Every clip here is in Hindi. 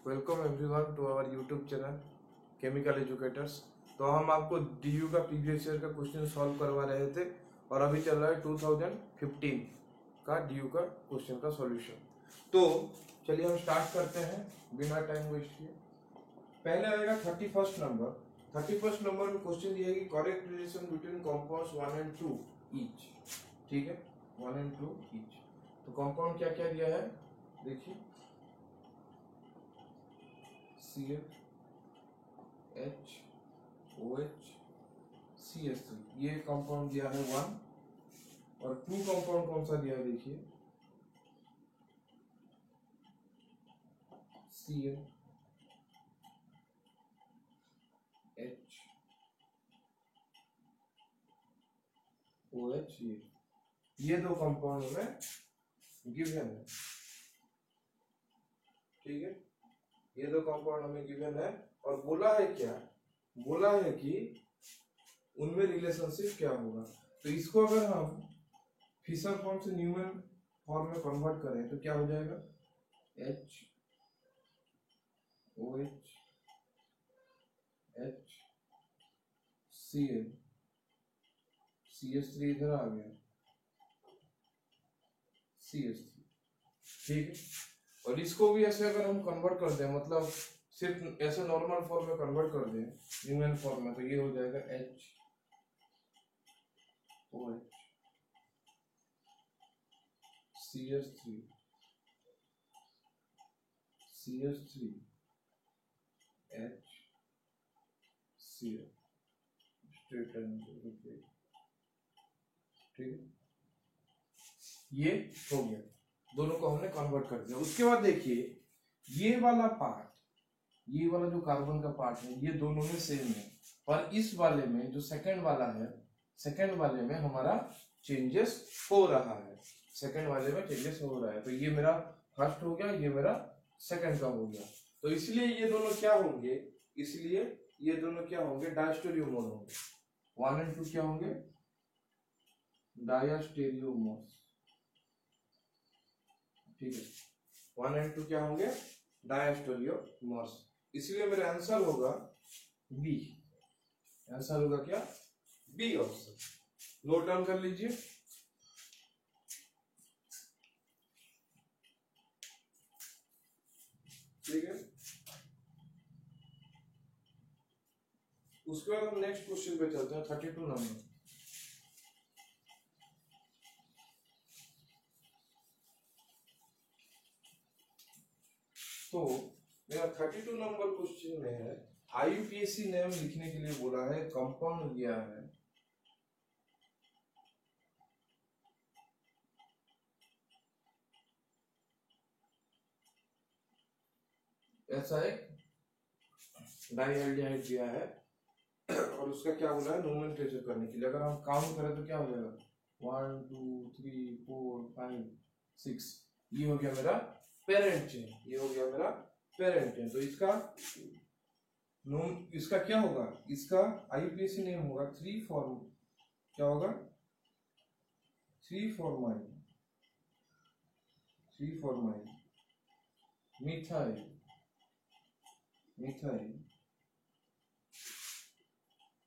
Welcome everyone to our YouTube channel chemical educators. तो हम आपको डीयू का प्रीवियस ईयर का क्वेश्चन सॉल्व करवा रहे थे और अभी चल रहा है 2015 का डीयू का क्वेश्चन का सॉल्यूशन। तो चलिए हम स्टार्ट करते हैं बिना टाइम वेस्ट किए। पहले आएगा 31st नंबर। 31st नंबर में क्वेश्चन ये है कि correct relation between compounds 1 and 2 each. ठीक है, 1 and 2 ईच। तो कंपाउंड क्या क्या दिया है देखिए, Cl, H, OH, CH3 ये कंपाउंड दिया है 1 और 2 कंपाउंड कौन सा दिया है देखिए, Cl, H, OH ये दो कंपाउंड में गिवन है। ठीक है, ये दो कंपाउंड हमें गिवन है और बोला है क्या, बोला है कि उनमें रिलेशनशिप क्या होगा। तो इसको अगर हम फिशर फॉर्म से न्यूमैन फॉर्म में कन्वर्ट करें तो क्या हो जाएगा, H, OH, H, Cl, CH3 इधर आ गया, CH3। ठीक है, और इसको भी ऐसे अगर हम कन्वर्ट कर दें, मतलब सिर्फ ऐसे नॉर्मल फॉर्म में कन्वर्ट कर दें न्यूमैन फॉर्म में, तो ये हो जाएगा H, OH, CH3, CH3, H, Cl, straight and. ठीक है, ये हो गया, दोनों को हमने कन्वर्ट कर दिया। उसके बाद देखिए ये वाला पार्ट, ये वाला जो कार्बन का पार्ट है ये दोनों में सेम है, पर इस वाले में जो सेकंड वाला है, सेकंड वाले में हमारा चेंजेस हो रहा है, सेकंड वाले में चेंजेस हो रहा है। तो ये मेरा फर्स्ट हो गया, ये मेरा सेकंड का हो गया। तो इसलिए ये दोनों क्या होंगे, इसलिए ये दोनों क्या होंगे, डायस्टेरियोमर होंगे। 1 and 2 क्या होंगे, डायस्टेरियोमर्स। ठीक है, 1 and 2 क्या होंगे, डायस्टेरियोमर्स। इसलिए मेरा आंसर होगा बी। आंसर होगा क्या, बी ऑप्शन। नोट डाउन कर लीजिए। ठीक है, उसके बाद हम नेक्स्ट क्वेश्चन पे चलते हैं, 32 नंबर। तो मेरा 32 नंबर क्वेश्चन में है IUPAC नेम लिखने के लिए बोला है, कंपाउंड दिया है, ऐसा एक डाइहाइड्राइड दिया है और उसका क्या बोला है, नोमेनक्लेचर करने के लिए। अगर हम काउंट करें तो क्या हो जाएगा, 1 2 3 4 5 6, ये हो गया मेरा पेरेंट चेन, ये हो गया मेरा पेरेंट चेन। तो इसका क्या होगा, इसका IUPAC नेम होगा 3 फॉर्म, क्या होगा, 3 फॉर्माइन, 3 फॉर्माइन मिथाइल, मिथाइल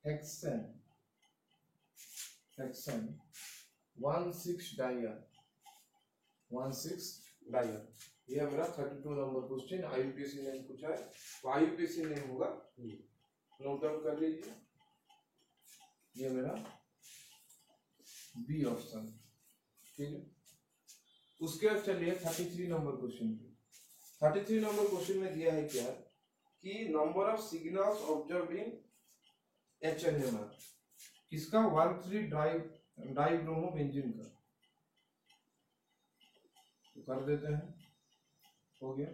हेक्सेन, हेक्सेन 1,6 डाइयर, 1,6 डाइयर। ये मेरा 32 नंबर क्वेश्चन IUPAC नेम पूछा है, तो IUPAC नेम होगा ये। नोट डाउन कर लीजिए, ये मेरा बी ऑप्शन। ठीक है, उसके बाद चलिए 33 नंबर क्वेश्चन पे। 33 नंबर क्वेश्चन में दिया है क्या कि number of signals observed in HNMR, किसका, 1,3 डाइब्रोमोबेंजीन का। तो कर देते हैं, हो गया,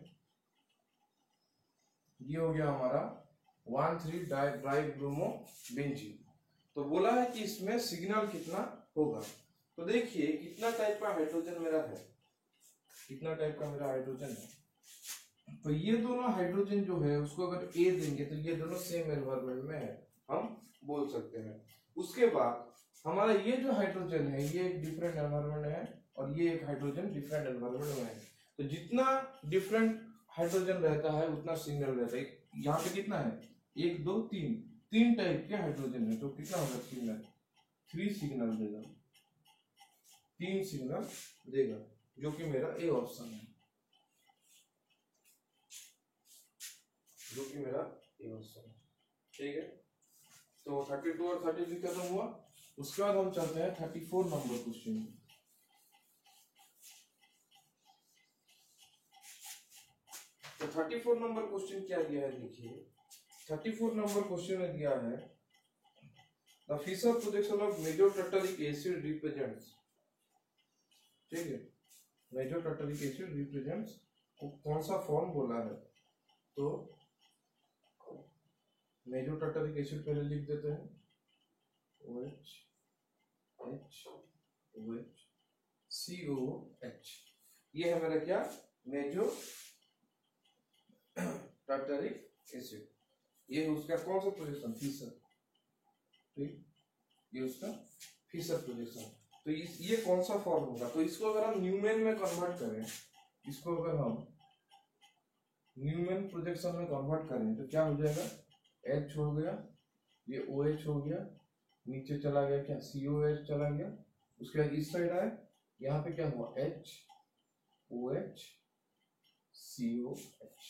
ये हो गया हमारा 1,3 डाइब्रोमोबेंजीन। तो बोला है कि इसमें सिग्नल कितना होगा। तो देखिए कितना टाइप का हाइड्रोजन मेरा है, कितना टाइप का मेरा हाइड्रोजन है। तो ये दोनों हाइड्रोजन जो है उसको अगर A देंगे तो ये दोनों सेम एनवायरनमेंट में है, हम बोल सकते हैं। उसके बाद हमारा ये जो हाइड्रोजन है ये एक डिफरेंट एनवायरनमेंट है और ये एक हाइड्रोजन डिफरेंट एनवायरनमेंट में है। तो जितना डिफरेंट हाइड्रोजन रहता है उतना सिग्नल रहता है। यहाँ पे कितना है, 1 2 3, 3 टाइप के हाइड्रोजन है, तो कितना होगा सिग्नल, 3 सिग्नल देगा, 3 सिग्नल देगा, जो कि मेरा ए ऑप्शन है, जो कि मेरा ए ऑप्शन है। ठीक है, तो 32 और 33 खत्म हुआ। उसके बाद हम चलते हैं 34 नंबर क्वेश्चन में। तो 34 नंबर क्वेश्चन क्या दिया है, देखिए 34 नंबर क्वेश्चन में दिया है the Fischer projection of major tartaric acid represents. ठीक है, मेजर टर्टरिक एसिड रिप्रेजेंट्स को कौन सा फॉर्म बोला है, तो मेजर टर्टरिक एसिड पहले लिख देते हैं, OH OH COH, ये है मेरा क्या, मेजर टार्टरिक एसिड, ये उसका कौन सा प्रोजेक्शन, फिशर। ठीक, ये उसका फिशर प्रोजेक्शन। तो ये कौन सा फॉर्म होगा, तो इसको अगर हम न्यूमेन में कन्वर्ट करें, इसको अगर हम न्यूमेन प्रोजेक्शन में कन्वर्ट करें तो क्या हो जाएगा, H हो गया, ये OH हो गया, नीचे चला गया क्या, COH चला गया, उसके बाद इस साइड आए, यहाँ पे क्या हुआ, HOH COH,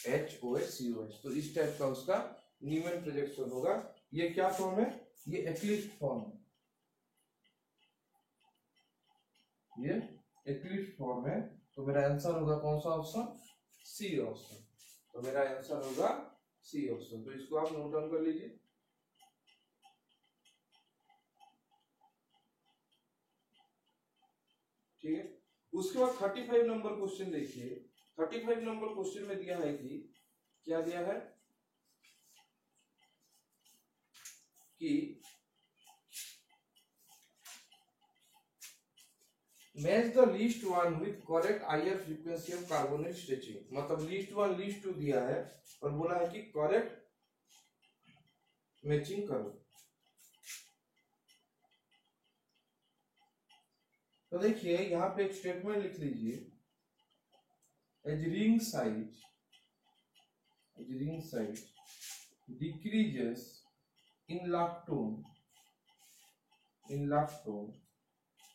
HOH COH। तो इस टाइप का उसका न्यूमेन प्रोजेक्शन होगा। ये क्या फॉर्म है, ये एक्लिप्स फॉर्म है, ये एक्लिप्स फॉर्म है। तो मेरा आंसर होगा कौन सा ऑप्शन, सी ऑप्शन। तो मेरा आंसर होगा सी ऑप्शन। तो इसको आप नोट डाउन कर लीजिए। ठीक है, उसके बाद 35 नंबर क्वेश्चन देखिए। 35 नंबर क्वेश्चन में दिया है कि क्या दिया है कि match the least one with correct IR frequency of carbonate stretching. मतलब लीस्ट वन लीस्ट टू दिया है और बोला है कि करेक्ट मैचिंग करो। तो देखिए यहां पे एक स्टेटमेंट लिख लीजिए, as ring size decreases in lactone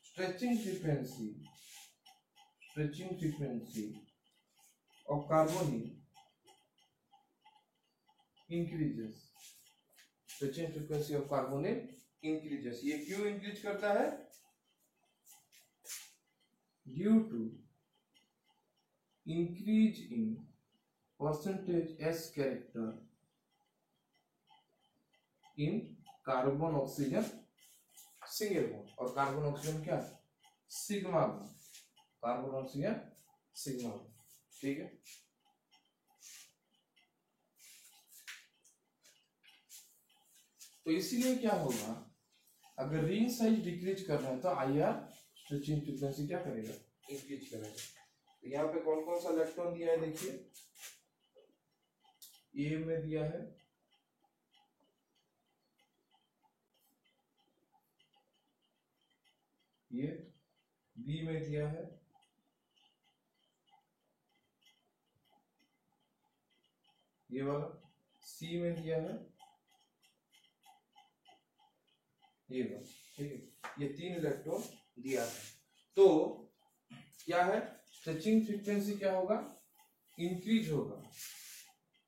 stretching frequency of carbonyl increases। stretching frequency of carbonyl increases। ये क्यों इंक्रीज करता है, due to increase in percentage S character in carbon oxygen single bond. और कार्बन ऑक्सीजन क्या, sigma bond, carbon oxygen sigma bond. ठीक है, तो इसीलिए क्या होगा, अगर रिंग साइज डिक्रीज करना है तो IR स्ट्रेचिंग फ्रीक्वेंसी क्या करेगा, इंक्रीज करेगा। तो यहाँ पे कौन कौन सा इलेक्ट्रॉन दिया है, देखिए ए में दिया है, ये बी में दिया है, ये वाला सी में दिया है, ये वाला। ठीक है, ये 3 इलेक्ट्रॉन दिया है। तो क्या है, स्ट्रेचिंग फ्रीक्वेंसी क्या होगा, इंक्रीज होगा।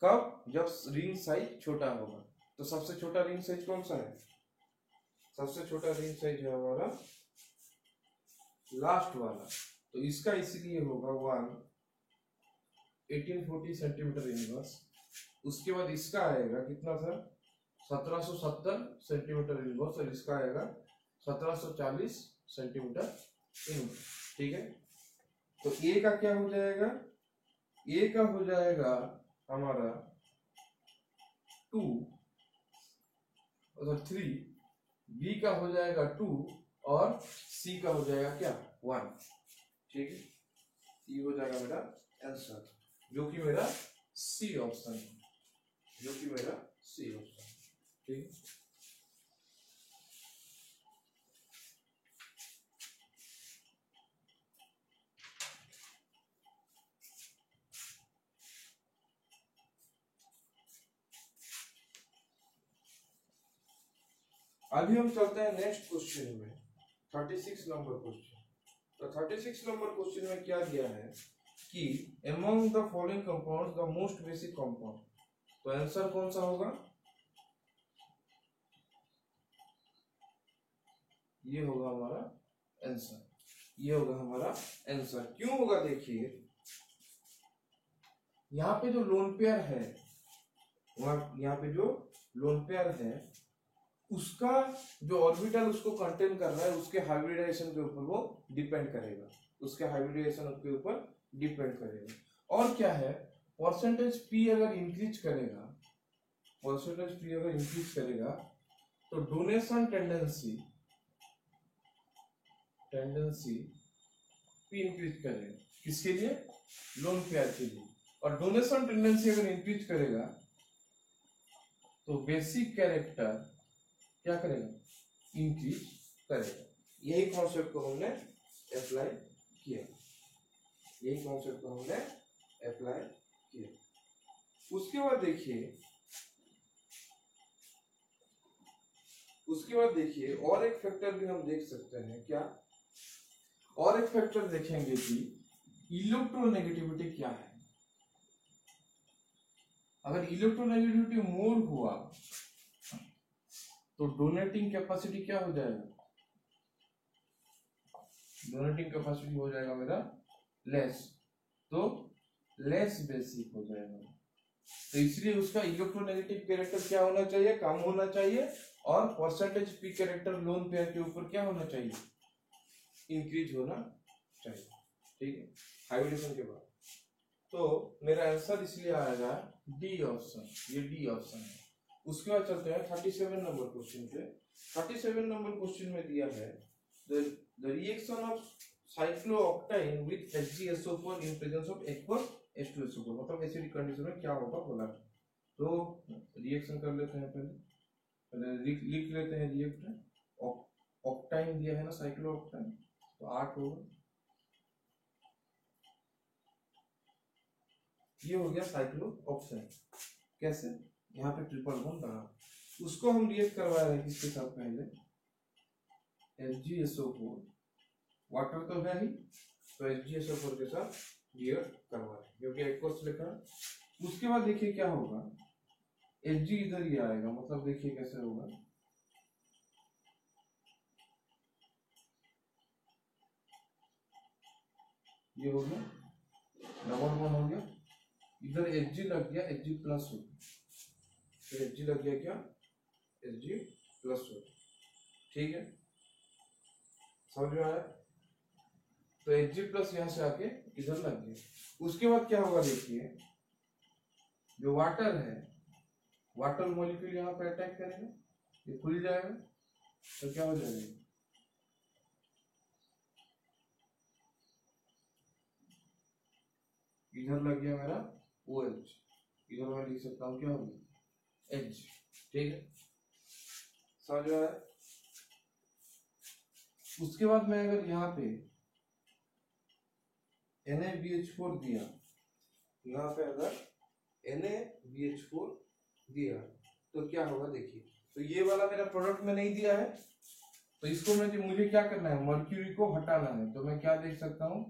कब, जब रिंग साइज छोटा होगा। तो सबसे छोटा रिंग साइज कौन सा है, सबसे छोटा रिंग साइज है हमारा लास्ट वाला। तो इसका इसलिए होगा 1840 सेंटीमीटर इनवर्स। उसके बाद इसका आएगा कितना था, 1770 सेंटीमीटर इनवर्स, और इसका आएगा 1740 सेंटीमीटर इनवर्स। ठीक है, तो ए का क्या हो जाएगा, ए का हो जाएगा हमारा 2 और 3, बी का हो जाएगा 2 और सी का हो जाएगा क्या, 1। ठीक है, ये हो जाएगा मेरा आंसर, जो कि मेरा सी ऑप्शन है, जो कि मेरा सी ऑप्शन। ठीक है, अभी हम चलते हैं नेक्स्ट क्वेश्चन में, 36 नंबर क्वेश्चन। तो 36 नंबर क्वेश्चन में क्या दिया है कि among the following compounds the most basic compound, तो आंसर कौन सा होगा? ये होगा हमारा आंसर, ये होगा हमारा आंसर। क्यों होगा? देखिए यहाँ पे जो लोन पेयर है, यहाँ पे जो लोन पेयर है उसका जो ऑर्बिटल उसको कंटेन कर रहा है उसके हाइब्रिडाइजेशन के ऊपर वो डिपेंड करेगा, उसके हाइब्रिडाइजेशन के ऊपर डिपेंड करेगा। और क्या है, परसेंटेज पी अगर इंक्रीज करेगा, परसेंटेज पी अगर इंक्रीज करेगा तो डोनेशन टेंडेंसी पी इंक्रीज करेगा। किसके लिए? लोन पेयर के लिए। और डोनेशन टेंडेंसी अगर इंक्रीज करेगा तो बेसिक कैरेक्टर क्या करेगा? इंक्रीज करेगा। यही कॉन्सेप्ट को हमने अप्लाई किया, यही कॉन्सेप्ट को हमने अप्लाई किया। उसके बाद देखिए और एक फैक्टर भी हम देख सकते हैं। क्या? और एक फैक्टर देखेंगे कि इलेक्ट्रोनेगेटिविटी क्या है। अगर इलेक्ट्रोनेगेटिविटी मोर हुआ तो डोनेटिंग कैपेसिटी क्या हो जाएगा? डोनेटिंग कैपेसिटी हो जाएगा मेरा लेस, तो लेस बेसिक हो जाएगा। तो इसलिए उसका इलेक्ट्रोनेगेटिव कैरेक्टर क्या होना चाहिए? कम होना चाहिए। और percentage P character lone pair के ऊपर क्या होना चाहिए? इंक्रीज होना चाहिए। ठीक है, हाइब्रिडेशन के बाद। तो मेरा आंसर इसलिए आएगा डी ऑप्शन, ये डी ऑप्शन है। उसके बाद चलते हैं 37 नंबर क्वेश्चन पे। 37 नंबर क्वेश्चन में दिया है the reaction of cyclooctyne with HgSO4 in presence of aqueous H2SO4, मतलब एसिडिक कंडीशन में क्या होगा बोला। तो रिएक्शन कर लेते हैं, पहले लिख लेते हैं रिएक्टेंट। ऑक्टाइन दिया है ना, साइक्लोऑक्टाइन, तो 8 होगा। ये हो गया साइक्लोऑक्टाइन। कैसे? यहाँ पे ट्रिपल बॉन्ड रहा, उसको हम रिएक्ट करवा रहे हैं किसके साथ? पहले HgSO4, वाटर तो है ही, तो HgSO4 के साथ रिएक्ट करवा रहे हैं क्योंकि एक्वस लिखा है। उसके बाद देखिए क्या होगा, Hg इधर ही आएगा, मतलब देखिए कैसे होगा। ये हो गया डबल बॉन्ड हो गया, इधर Hg लग गया, Hg प्लस हो गया, तो Hg लग गया क्या? Hg प्लस हो गया। ठीक है, समझ में आया? तो Hg प्लस यहाँ से आके इधर लग गया। उसके बाद क्या होगा देखिए, जो वाटर है, वाटर मॉलिक्यूल यहाँ पे अटैक करेगा, ये खुल जाएगा, तो क्या हो जाएगा? इधर लग गया मेरा OH, इधर मैं लिख सकता हूँ क्या होगी? H। ठीक है, समझ में आया? उसके बाद मैं अगर यहाँ पे NaBH4 दिया, यहाँ पे अगर NaBH4 दिया तो क्या होगा देखिए। तो ये वाला मेरा प्रोडक्ट में नहीं दिया है, तो इसको मुझे क्या करना है? मर्क्यूरी को हटाना है। तो मैं क्या दे सकता हूँ?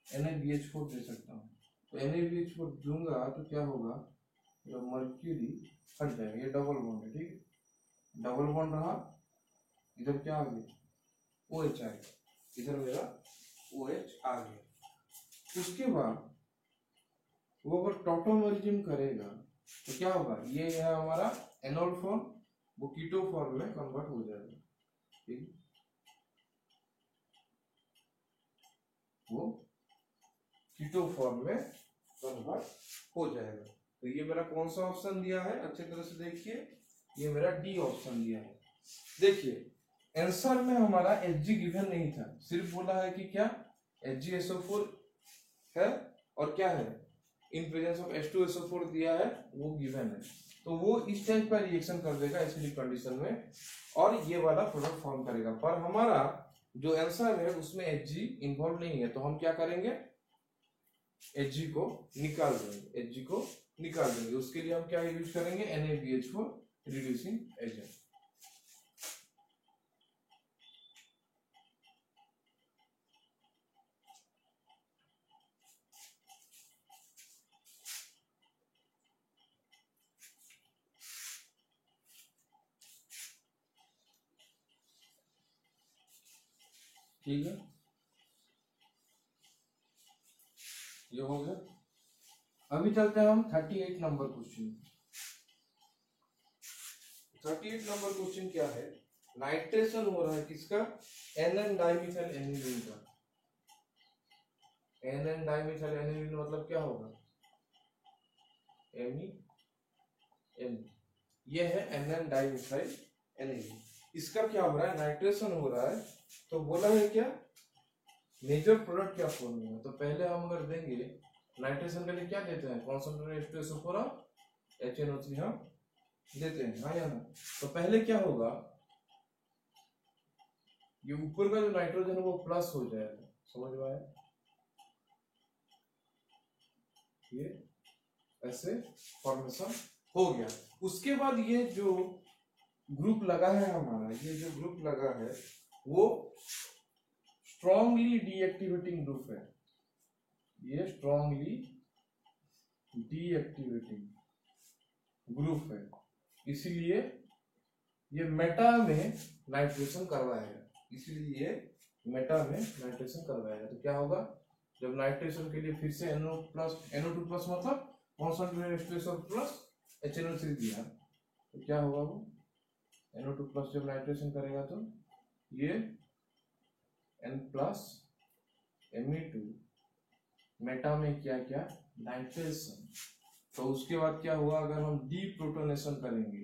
NaBH4 दे सकता हूँ। तो NaBH4 दूंगा तो क्या होगा? मर्क्यूरी हट जाएगा, ये डबल बॉन्ड है। ठीक है, डबल बॉन्ड रहा, इधर क्या आ गया? OH आ गया, इधर मेरा OH आ गया। उसके बाद वो अगर टॉटोमरिज्म करेगा तो क्या होगा? ये है हमारा एनोल फॉर्म, वो कीटो फॉर्म में कन्वर्ट हो जाएगा। ठीक, वो कीटो फॉर्म में कन्वर्ट हो जाएगा। तो ये मेरा कौन सा ऑप्शन दिया है? अच्छी तरह से देखिए, ये मेरा डी ऑप्शन दिया है। देखिए आंसर में हमारा Hg गिवन नहीं था, सिर्फ बोला है कि क्या HgSO4 है और क्या है? इन प्रेजेंस ऑफ H2SO4 दिया है, वो गिवन है। तो वो इस टाइप का रिएक्शन कर देगा एसिडिक कंडीशन में और ये वाला प्रोडक्ट फॉर्म करेगा। पर हमारा जो आंसर है उसमें Hg इन्वॉल्व नहीं है, तो हम क्या करेंगे? Hg को निकाल देंगे, Hg को निकाल देंगे। उसके लिए हम क्या यूज करेंगे? NaBH4 reducing agent. ठीक है, ये हो गया। अभी चलते हैं हम 38 नंबर क्वेश्चन। 38 नंबर क्वेश्चन क्या है, नाइट्रेशन हो रहा है किसका, एन डाइमिथाइल एनिलीन का। एन डाइमिथाइल एनिलीन मतलब क्या होगा, एन, ये है एन डाइमिथाइल एनिलीन। इसका क्या हो रहा है, नाइट्रेशन हो रहा है। तो बोला है क्या, मेजर प्रोडक्ट क्या फॉर्म है। तो पहले हम अगर देंगे नाइट्रेशन के लिए क्या देते हैं, कॉन्सेंट्रेटेड H2SO4 HNO3 हम देते हैं, हाँ या ना। तो पहले क्या होगा, ये ऊपर का जो नाइट्रोजन है वो प्लस हो जाएगा, समझ में आया, ये ऐसे फॉर्मेशन हो गया। उसके बाद ये जो ग्रुप लगा है हमारा, ये जो ग्रुप लगा है वो स्ट्रॉन्गली डीएक्टिवेटिंग ग्रुप है, ये स्ट्रॉन्गली डीएक्टिवेटिंग ग्रुप है, इसलिए ये मेटा में नाइट्रेशन करवाएगा, इसलिए ये मेटा में नाइट्रेशन करवाएगा। तो क्या होगा, जब नाइट्रेशन के लिए फिर से NO2 प्लस मतलब कॉन्सेंट्रेटेड H2SO4 प्लस HNO3 दिया, तो क्या होगा, वो NO2 प्लस जब नाइट्रेशन करेगा तो ये N प्लस Me2 मेटा में क्या क्या नाइट्रेशन। तो उसके बाद क्या हुआ, अगर हम डीप्रोटोनेशन करेंगे,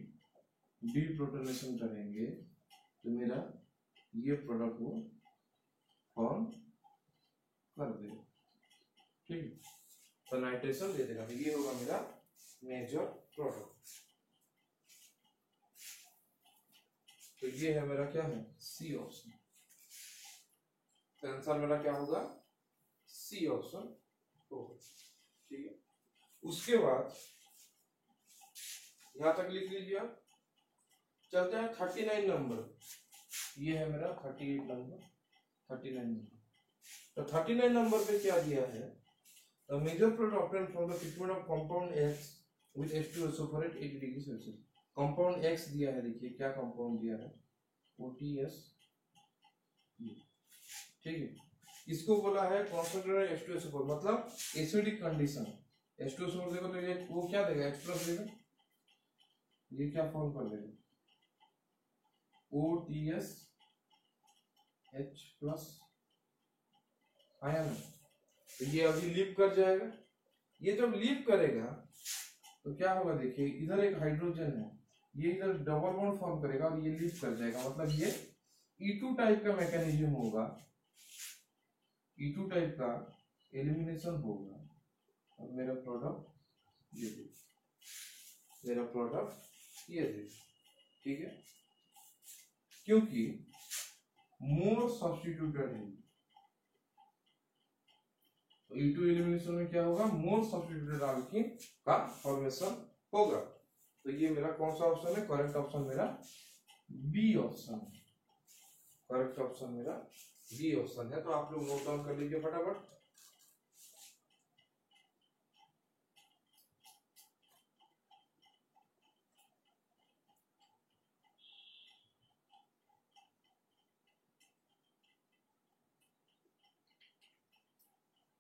डीप्रोटोनेशन करेंगे तो मेरा ये प्रोडक्ट वो फॉर्म कर देगा, ठीक। तो नाइट्रेशन दे देगा, तो ये होगा मेरा मेजर प्रोडक्ट। तो ये है मेरा क्या है, सी ऑप्शन। तो आंसर मेरा क्या होगा, सी ऑप्शन होगा, ठीक है। उसके बाद यहां तक लिख लीजिए आप। चलते हैं 39 नंबर, ये है मेरा 38 नंबर, 39 नंबर। तो 39 नंबर पे क्या दिया है, the major product obtained from the treatment of compound X with H2SO4 at 80 degree Celsius. Compound X दिया है, देखिए क्या कंपाउंड दिया है, OTS, ठीक है। इसको बोला है कॉन्सेंट्रेटेड H2SO4 मतलब एसिडिक कंडीशन। H2SO4 देखो तो ये वो क्या देगा, H+ देगा, ये क्या फॉर्म कर देगा, OTS H+, आया ना। तो ये अभी लीप कर जाएगा, ये जब लीप करेगा तो क्या होगा, देखिए इधर एक हाइड्रोजन है, ये इधर डबल बॉन्ड फॉर्म करेगा और ये लीप कर जाएगा, मतलब ये E2 टाइप का मैकेनिज्म होगा, E2 टाइप का एलिमिनेशन होगा, और मेरा प्रोडक्ट ये दे, मेरा प्रोडक्ट ये दे, ठीक है, क्योंकि मोर सब्स्टिट्यूटेड है। तो E2 एलिमिनेशन में क्या होगा, मोर सब्स्टिट्यूटेड अल्कीन का फॉर्मेशन होगा। तो ये मेरा कौन सा ऑप्शन है, करेक्ट ऑप्शन मेरा बी ऑप्शन है, करेक्ट ऑप्शन मेरा बी ऑप्शन है। तो आप लोग नोट डाउन कर लीजिए फटाफट।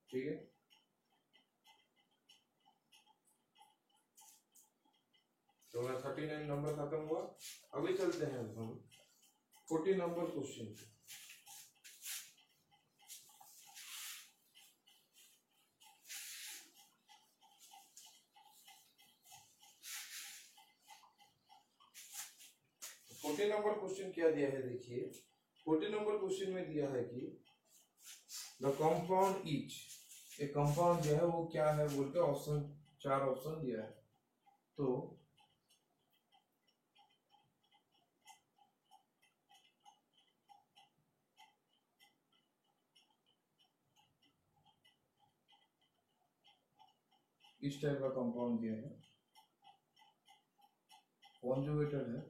ठीक है, तो 39 नंबर खत्म हुआ। अभी चलते हैं हम 40 number question. Forty number question क्या दिया है, देखिए 40 नंबर क्वेश्चन में दिया है कि द कंपाउंड ईच, एक कंपाउंड जो है वो क्या है बोल के ऑप्शन, 4 ऑप्शन दिया है। तो इस टाइप का कंपाउंड दिया है, कॉन्जुगेटेड है,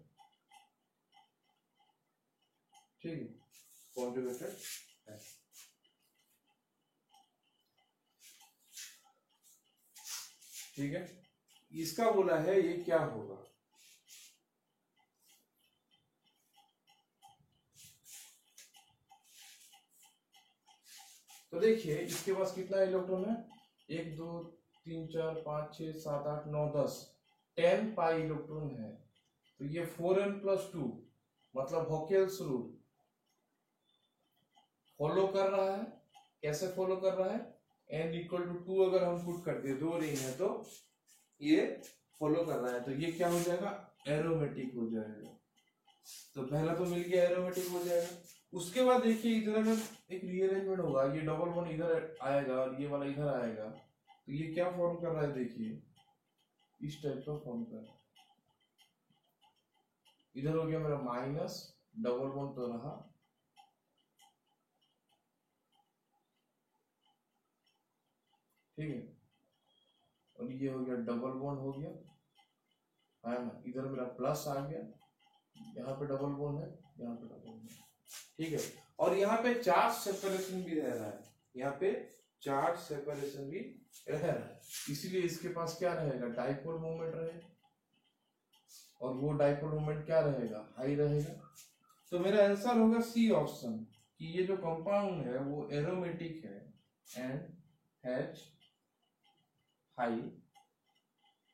ठीक है, कॉन्जुगेटेड है। ठीक है, इसका बोला है ये क्या होगा, तो देखिए इसके पास कितना इलेक्ट्रॉन है, 1 2 3 4 5 6 7 8 9 10, 10 पाई इलेक्ट्रॉन है। तो ये 4n+2 मतलब हॉकेल्स रूल फॉलो कर रहा है। कैसे फॉलो कर रहा है, n=2 अगर हम पुट कर दिए, 2 रिंग है तो ये फॉलो कर रहा है, तो ये क्या हो जाएगा, एरोमेटिक हो जाएगा। तो पहला तो मिल गया, एरोमेटिक हो जाएगा। उसके बाद देखिए इधर अगर एक रीअरेंजमेंट होगा, ये डबल बॉन्ड इधर आएगा और ये वाला इधर आएगा, तो ये क्या फॉर्म कर रहा है, देखिए इस टाइप का फॉर्म कर रहा है। इधर हो गया मेरा माइनस, डबल बॉन्ड तो रहा, ठीक है, और ये हो गया डबल बॉन्ड हो गया, है ना। इधर मेरा प्लस आ गया, यहाँ पे डबल बॉन्ड है, यहाँ पे डबल बॉन्ड, ठीक है। और यहाँ पे चार्ज सेपरेशन भी रह रहा है, यहाँ पे चार्ज सेपरेशन भी रह रहा है, इसीलिए इसके पास क्या रहेगा, डाइपोल मोमेंट रहेगा, और वो डाइपोल मोमेंट क्या रहेगा, हाई रहेगा। तो मेरा आंसर होगा सी ऑप्शन, कि ये जो कंपाउंड है वो एरोमेटिक है and has high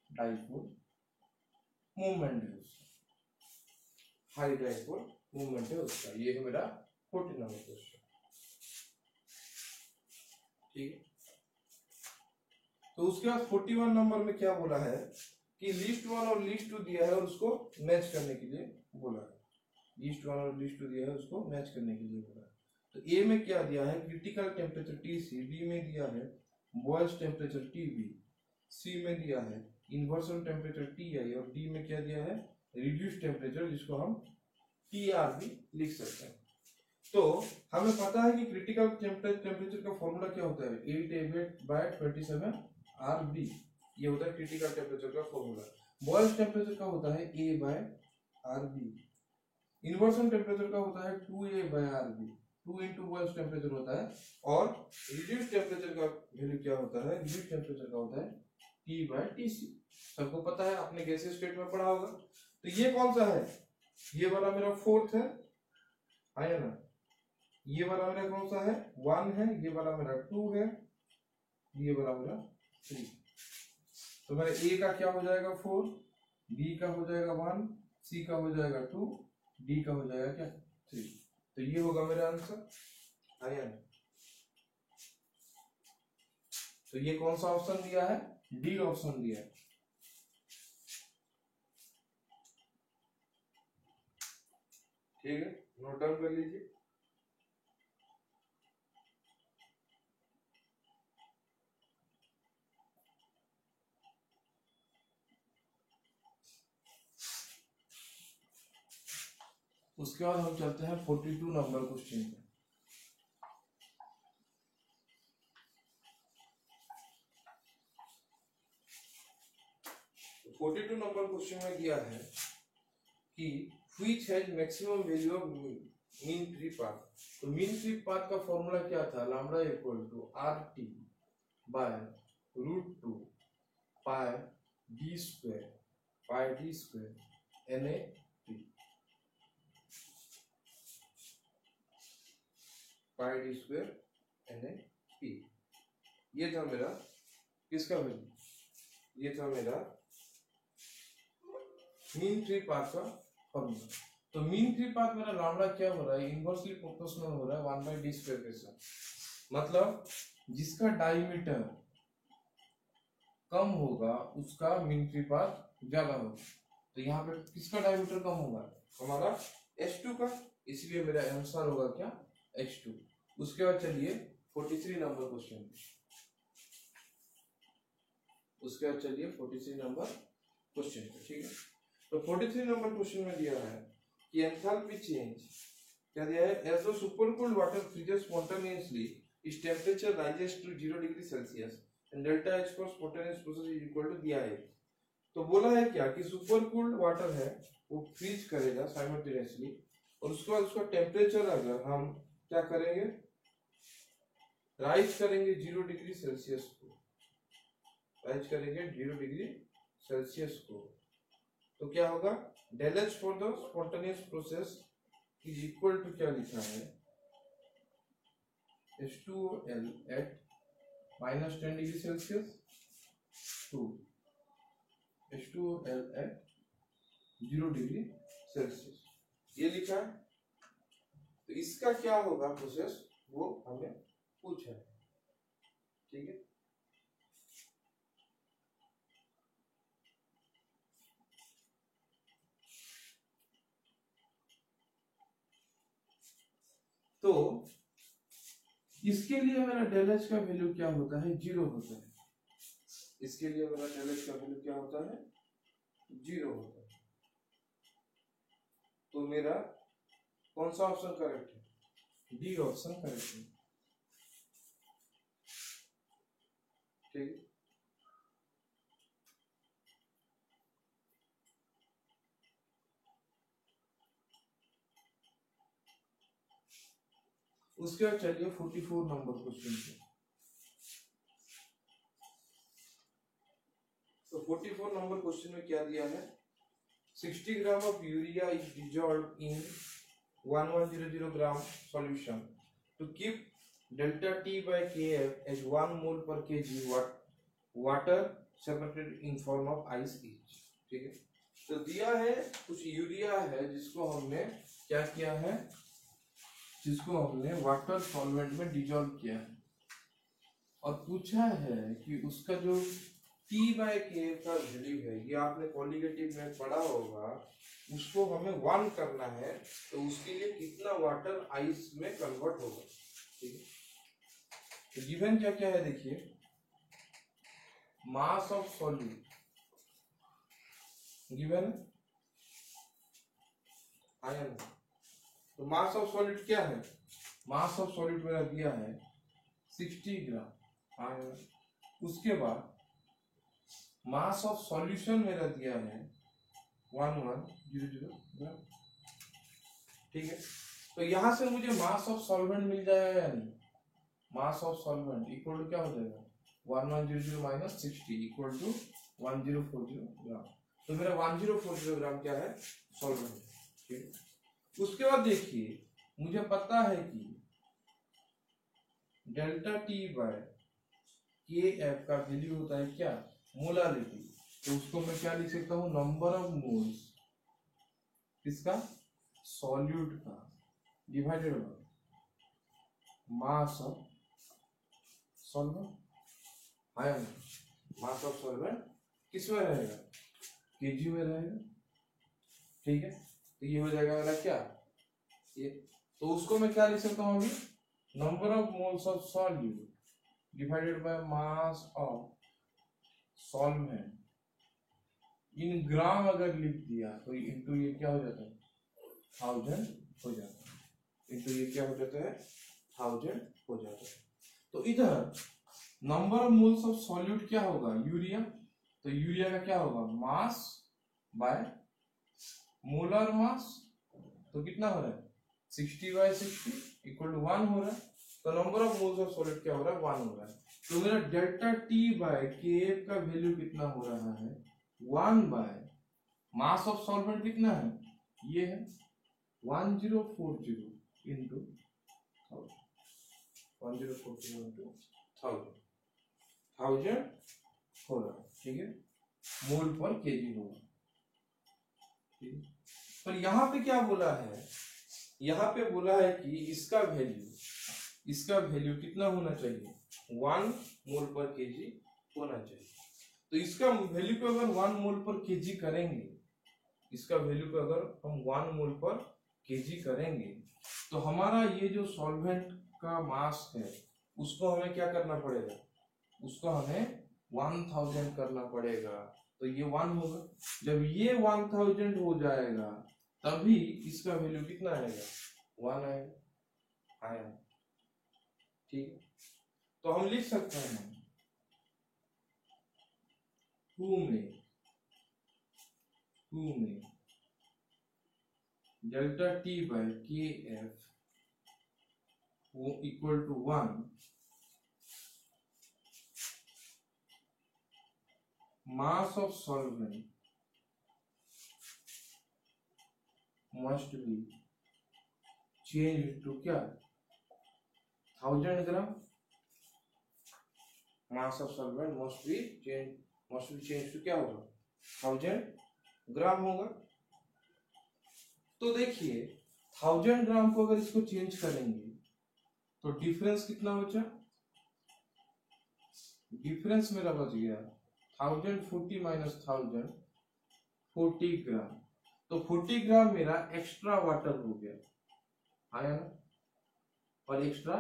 dipole movement है उसका, हाई डाइपोल मूवमेंट है उसका। ये है मेरा 40 नंबर क्वेश्चन, ठीक है। तो उसके बाद 41 नंबर में क्या बोला है कि लिस्ट 1 और लिस्ट 2 दिया है और उसको मैच करने के लिए बोला है, लिस्ट 1 और लिस्ट 2 दिया है उसको मैच करने के लिए बोला है। तो ए में क्या दिया है, क्रिटिकल टेम्परेचर Tc, बी में दिया है बॉयल्स टेम्परेचर Tb, सी में दिया है इन्वर्सन टेम्परेचर Ti, और डी में क्या दिया है, रिड्यूस टेम्परेचर, जिसको हम Tr भी लिख सकते हैं। तो हमें पता है कि क्रिटिकल टेम्परेचर का फॉर्मूला क्या होता है, 8A/27 RB, ये होता है क्रिटिकल टेम्परेचर का फॉर्मूला। बॉयल्स टेम्परेचर का होता है A/RB, इन्वर्सन टेम्परेचर का होता है 2A/RB, 2 into बॉयल्स टेम्परेचर होता है, और रिड्यूस टेम्परेचर का वैल्यू क्या होता है, रिड्यूस टेम्परेचर का होता है T/Tc। सबको पता है, आपने गैसीय स्टेट में पढ़ा होगा। तो ये कौन सा है, ये वाला मेरा फोर्थ है, आया ना। ये वाला मेरा कौन सा है, 1 है, ये वाला मेरा 2 है, ये वाला मेरा 3। तो मेरा ए का क्या हो जाएगा 4, बी का हो जाएगा 1, सी का हो जाएगा 2, डी का हो जाएगा क्या 3। तो ये होगा मेरा आंसर, आया ना। तो ये कौन सा ऑप्शन दिया है, डी ऑप्शन दिया है। ठीक है, नोट डाउन कर लीजिए। उसके बाद हम चलते हैं 42 नंबर क्वेश्चन पे। तो 42 नंबर क्वेश्चन में दिया है कि which has maximum value of mean free path. तो मीन फ्री पाथ का फॉर्मूला क्या था, lambda equal to RT by √2 pi d square Na pi d square Na। ये था मेरा किसका वैल्यू, ये था मेरा मीन फ्री पाथ का फॉर्मूला। तो मीन फ्री पाथ मेरा लैम्डा क्या हो रहा है, इनवर्सली प्रोपोर्शनल हो रहा है 1/d स्क्वायर के साथ। मतलब जिसका डायमीटर कम होगा उसका मीन फ्री पाथ ज्यादा होगा। तो यहाँ पे किसका डायमीटर कम होगा, हमारा H2 का, इसलिए मेरा आंसर होगा क्या H2। उसके बाद चलिए 43 नंबर क्वेश्चन, उसके बाद चलिए 43 नंबर क्वेश्चन पे, ठीक है। तो 43 नंबर क्वेश्चन में दिया है कि एंथैल्पी चेंज क्या दिया है, as the supercooled water freezes spontaneously its temperature rises to 0 degree Celsius and delta H for spontaneous process is equal to दिया है। तो बोला है क्या कि सुपरकूल्ड वाटर है वो फ्रीज करेगा साइमल्टेनियसली, और उसके बाद उसका टेम्परेचर अगर हम क्या करेंगे, राइज करेंगे 0 डिग्री सेल्सियस को, राइज करेंगे 0 डिग्री सेल्सियस को, तो क्या होगा, del H for the spontaneous process is equal to क्या लिखा है, H2L at minus 10 degree Celsius to H2L at 0 degree Celsius, ये लिखा है। तो इसका क्या होगा प्रोसेस वो हमें पूछा है, ठीक है। तो इसके लिए मेरा डेल एच का वैल्यू क्या होता है, 0 होता है। इसके लिए मेरा डेल एच का वैल्यू क्या होता है, 0 होता है। तो मेरा कौन सा ऑप्शन करेक्ट है, डी ऑप्शन करेक्ट है, ठीक। उसके बाद चलिए 44 नंबर क्वेश्चन पे। तो 44 नंबर क्वेश्चन में क्या दिया है, 60 gram of urea is dissolved in 1100 gram solution to keep delta T by kf as 1 mole per kg water separated in form of ice each, ठीक है। तो दिया है कुछ यूरिया है जिसको हमने क्या किया है, जिसको हमने वाटर सॉल्वेंट में डिजॉल्व किया है, और पूछा है कि उसका जो T बाय के का वैल्यू है, ये आपने क्वालिटेटिव में पढ़ा होगा, उसको हमें 1 करना है। तो उसके लिए कितना वाटर आइस में कन्वर्ट होगा, ठीक है। तो गिवन क्या क्या है देखिए, mass of solute given ion. तो मास ऑफ सॉलिड क्या है, मास ऑफ सॉलिड मेरा दिया है 60 ग्राम आयन। उसके बाद मास ऑफ सॉल्यूशन मेरा दिया है 1100 ग्राम, ठीक है। तो यहां से मुझे मास ऑफ सॉल्वेंट मिल जाएगा या नहीं, mass of solvent equal to क्या हो जाएगा, 1100 माइनस 60 इक्वल टू 1040 ग्राम। तो मेरा 1040 ग्राम क्या है, सॉल्वेंट, ठीक है। उसके बाद देखिए मुझे पता है कि डेल्टा टी बाय के एफ का वैल्यू होता है क्या, मोलारिटी। तो उसको मैं क्या लिख सकता हूँ, नंबर ऑफ मोल्स इसका सॉल्यूट का divided by mass of solvent ion. Mass of solvent किस में रहेगा, केजी में रहेगा, ठीक है। तो ये हो जाएगा मेरा क्या, ये। तो उसको मैं क्या लिख सकता हूँ अभी, number of moles of solute divided by mass of solvent in gram अगर लिख दिया तो इनटू ये क्या हो जाता है, 1000 हो जाता है, इनटू ये क्या हो जाता है, 1000 हो जाता है। तो इधर number of moles of solute क्या होगा, यूरिया। तो यूरिया का क्या होगा, मास बाय मोलर मास। तो कितना हो रहा है, 60 बाय 60 इक्वल टू 1 हो रहा है। तो number of moles of solid क्या हो रहा है, 1 हो रहा है। तो मेरा डेल्टा टी बाय के एफ का वैल्यू कितना हो रहा है, 1 बाय मास ऑफ सॉल्वेंट कितना है, ये है 1040 इंटू 1040 इंटू 1000 हो रहा है, ठीक है, मोल पर केजी होगा, ठीक है। पर यहाँ पे क्या बोला है, यहाँ पे बोला है कि इसका वैल्यू कितना होना चाहिए, 1 मोल पर केजी होना चाहिए। तो इसका वैल्यू को अगर 1 मोल पर केजी करेंगे, इसका वैल्यू को अगर हम 1 मोल पर केजी करेंगे, तो हमारा ये जो सॉल्वेंट का मास है उसको हमें क्या करना पड़ेगा, उसको हमें 1000 करना पड़ेगा। तो ये 1 होगा, जब ये 1000 हो जाएगा तभी इसका वैल्यू कितना आएगा, 1 आएगा, ठीक है। तो हम लिख सकते हैं 2 में डेल्टा टी बाय के एफ वो equal to 1 mass of solvent must be changed to क्या 1000 gram mass of solvent must be change to क्या होगा 1000 ग्राम होगा। तो देखिए 1000 ग्राम को अगर इसको चेंज करेंगे तो डिफरेंस कितना बचा, डिफरेंस मेरा बच गया 1040 माइनस 1000 40 ग्राम। तो 40 ग्राम मेरा एक्स्ट्रा वाटर हो गया आया ना, और एक्स्ट्रा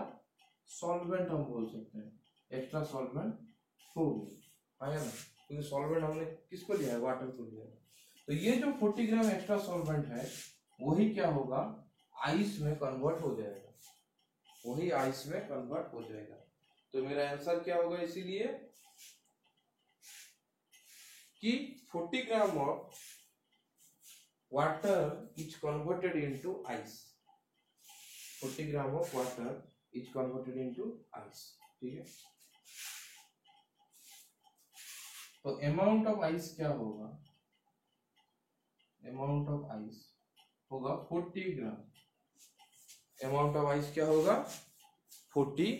सॉल्वेंट हम बोल सकते हैं, एक्स्ट्रा सॉल्वेंट हो गया आया ना, क्योंकि सॉल्वेंट हमने किसको लिया है, वाटर को लिया है। तो ये जो 40 ग्राम एक्स्ट्रा सॉल्वेंट है वही क्या होगा, आइस में कन्वर्ट हो जाएगा, वही आइस में कन्वर्ट हो जाएगा। तो मेरा आंसर क्या होगा इसीलिए कि 40 ग्राम of water is converted into ice, 40 gram of water is converted into ice. ठीक है, तो अमाउंट ऑफ आइस क्या होगा, अमाउंट ऑफ आइस होगा 40 ग्राम, अमाउंट ऑफ आइस क्या होगा 40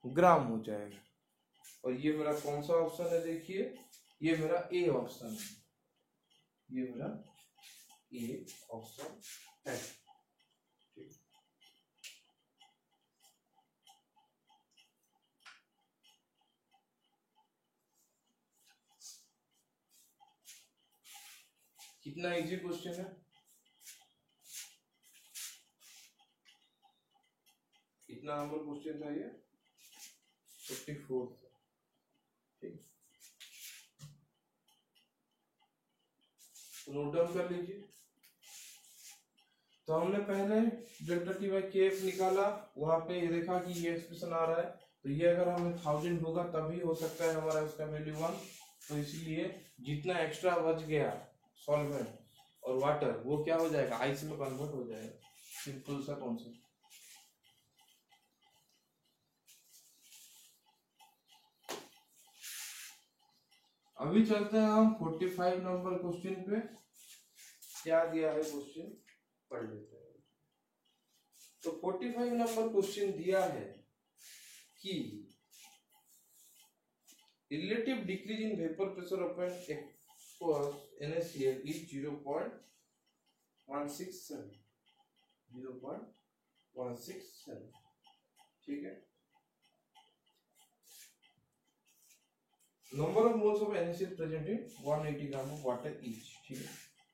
ग्राम हो जाएगा। और ये मेरा कौन सा ऑप्शन है, देखिए ये मेरा ए ऑप्शन है, ये मेरा ए ऑप्शन है। ठीक, कितना इजी क्वेश्चन है, कितना नंबर क्वेश्चन था ये 54। ठीक, तो नोट डाउन कर लीजिए। तो हमने पहले डेल्टा टी बाई के एफ निकाला, वहां पे ये देखा कि ये एक्सप्रेशन आ रहा है, तो ये अगर हमें 1000 होगा तभी हो सकता है हमारा उसका वैल्यू 1। तो इसलिए जितना एक्स्ट्रा बच गया सॉल्वेंट और वाटर वो क्या हो जाएगा, आइस में कन्वर्ट हो जाएगा। सिंपल सा कॉन्सेप्ट। अभी चलते हैं हम 45 नंबर क्वेश्चन पे। क्या दिया है क्वेश्चन पढ़ लेते हैं। तो 45 नंबर क्वेश्चन दिया है कि relative decrease in vapour pressure of an aqueous NaCl is 0.167, 0.167। ठीक है, number of moles of NaCl present in 180 gram of water each. ठीक है,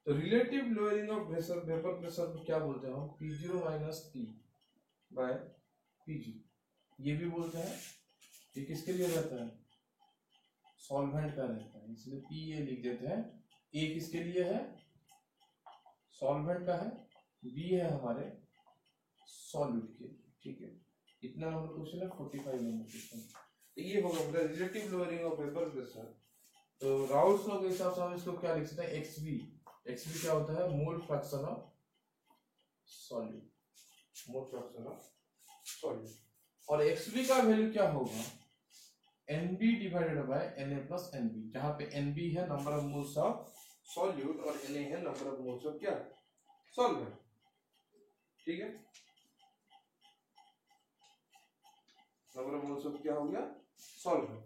तो relative lowering of pressure, vapour pressure को क्या बोलते हैं हम, P0 minus T bye Pg, ये भी बोलते हैं। ये किसके लिए रहता है, सॉल्वेंट का रहता है, इसलिए P ये लिख देते हैं। A किसके लिए है, सॉल्वेंट का है, B है हमारे सॉल्यूट के लिए। ठीक है, इतना नंबर क्वेश्चन है 45 नंबर क्वेश्चन। तो ये होगा मेरा relative lowering of vapour pressure. तो राउल्स लॉ के हिसाब से हम इसको क्या लिख सकते हैं, XV, XV क्या होता है, मोल fraction of solute, mole fraction of solute. और XV का वैल्यू क्या होगा, NB divided bye Na plus NB, जहां पे NB है number of moles of solute और Na है नंबर ऑफ मोल्स ऑफ क्या, सॉल्वेंट। ठीक है, नंबर ऑफ मोल्स ऑफ क्या हो गया, सॉल्वेंट।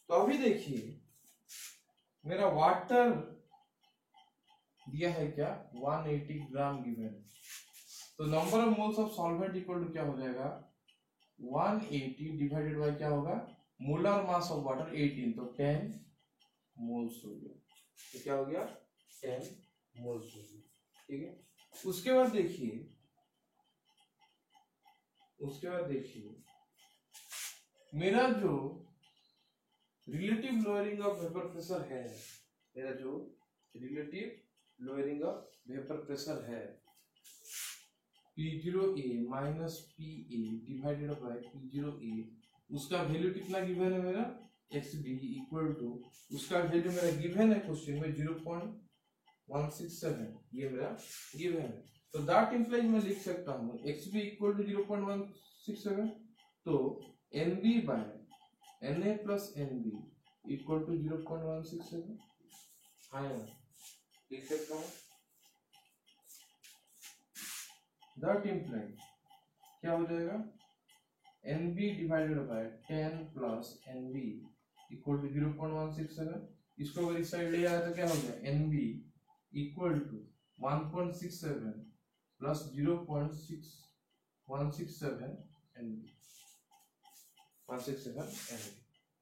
तो अभी देखिए मेरा वाटर दिया है क्या, 180 ग्राम गिवन। तो number of moles of solvent equal to क्या हो जाएगा, 180 डिवाइडेड बाय क्या होगा, मोलर मास ऑफ वाटर 18, तो 10 मोल्स हो गया। तो क्या हो गया, 10 मोल्स हो गया। ठीक है, उसके बाद देखिए, मेरा जो relative lowering of vapour pressure है, मेरा जो relative lowering of vapour pressure है P0A minus PA divided by P0A, उसका वैल्यू कितना गिवन है मेरा, XB इक्वल टू, उसका वैल्यू मेरा गिवन है क्वेश्चन में 0.167, ये मेरा गिवन है। तो दैट इंप्लाइज मैं लिख सकता हूँ XB इक्वल टू 0.167, तो NB by Na plus NB equal to 0.167, हाँ लिख सकता हूँ। दैट इंप्लाइज क्या हो जाएगा, NB divided by 10 plus NB equal to 0.167। इसको अगर इस साइड ले आया तो क्या हो गया, NB equal to 1.67 plus 0.6167 NB, 167 NB।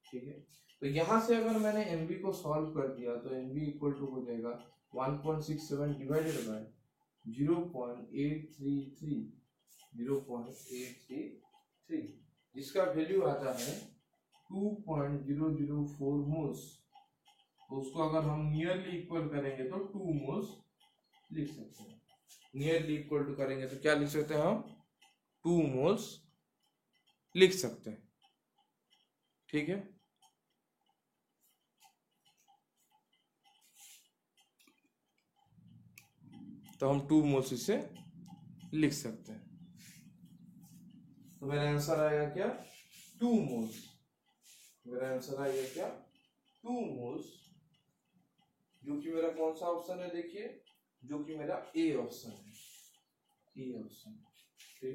ठीक है, तो यहाँ से अगर मैंने NB को सॉल्व कर दिया तो NB इक्वल टू हो जाएगा 1.67 डिवाइडेड बाय 0.833, जिसका वैल्यू आता है 2.004 मोल्स। तो उसको अगर हम नियरली इक्वल करेंगे तो 2 मोल्स लिख सकते हैं। नियरली इक्वल टू करेंगे तो क्या लिख सकते हैं हम, 2 मोल्स लिख सकते हैं। ठीक है, तो हम 2 मोल्स इसे लिख सकते हैं। तो मेरा आंसर आएगा क्या, 2 मोल्स। मेरा आंसर आएगा क्या, 2 मोल्स, जो कि मेरा कौन सा ऑप्शन है, देखिए, जो कि मेरा ए ऑप्शन है, ए ऑप्शन। ठीक है,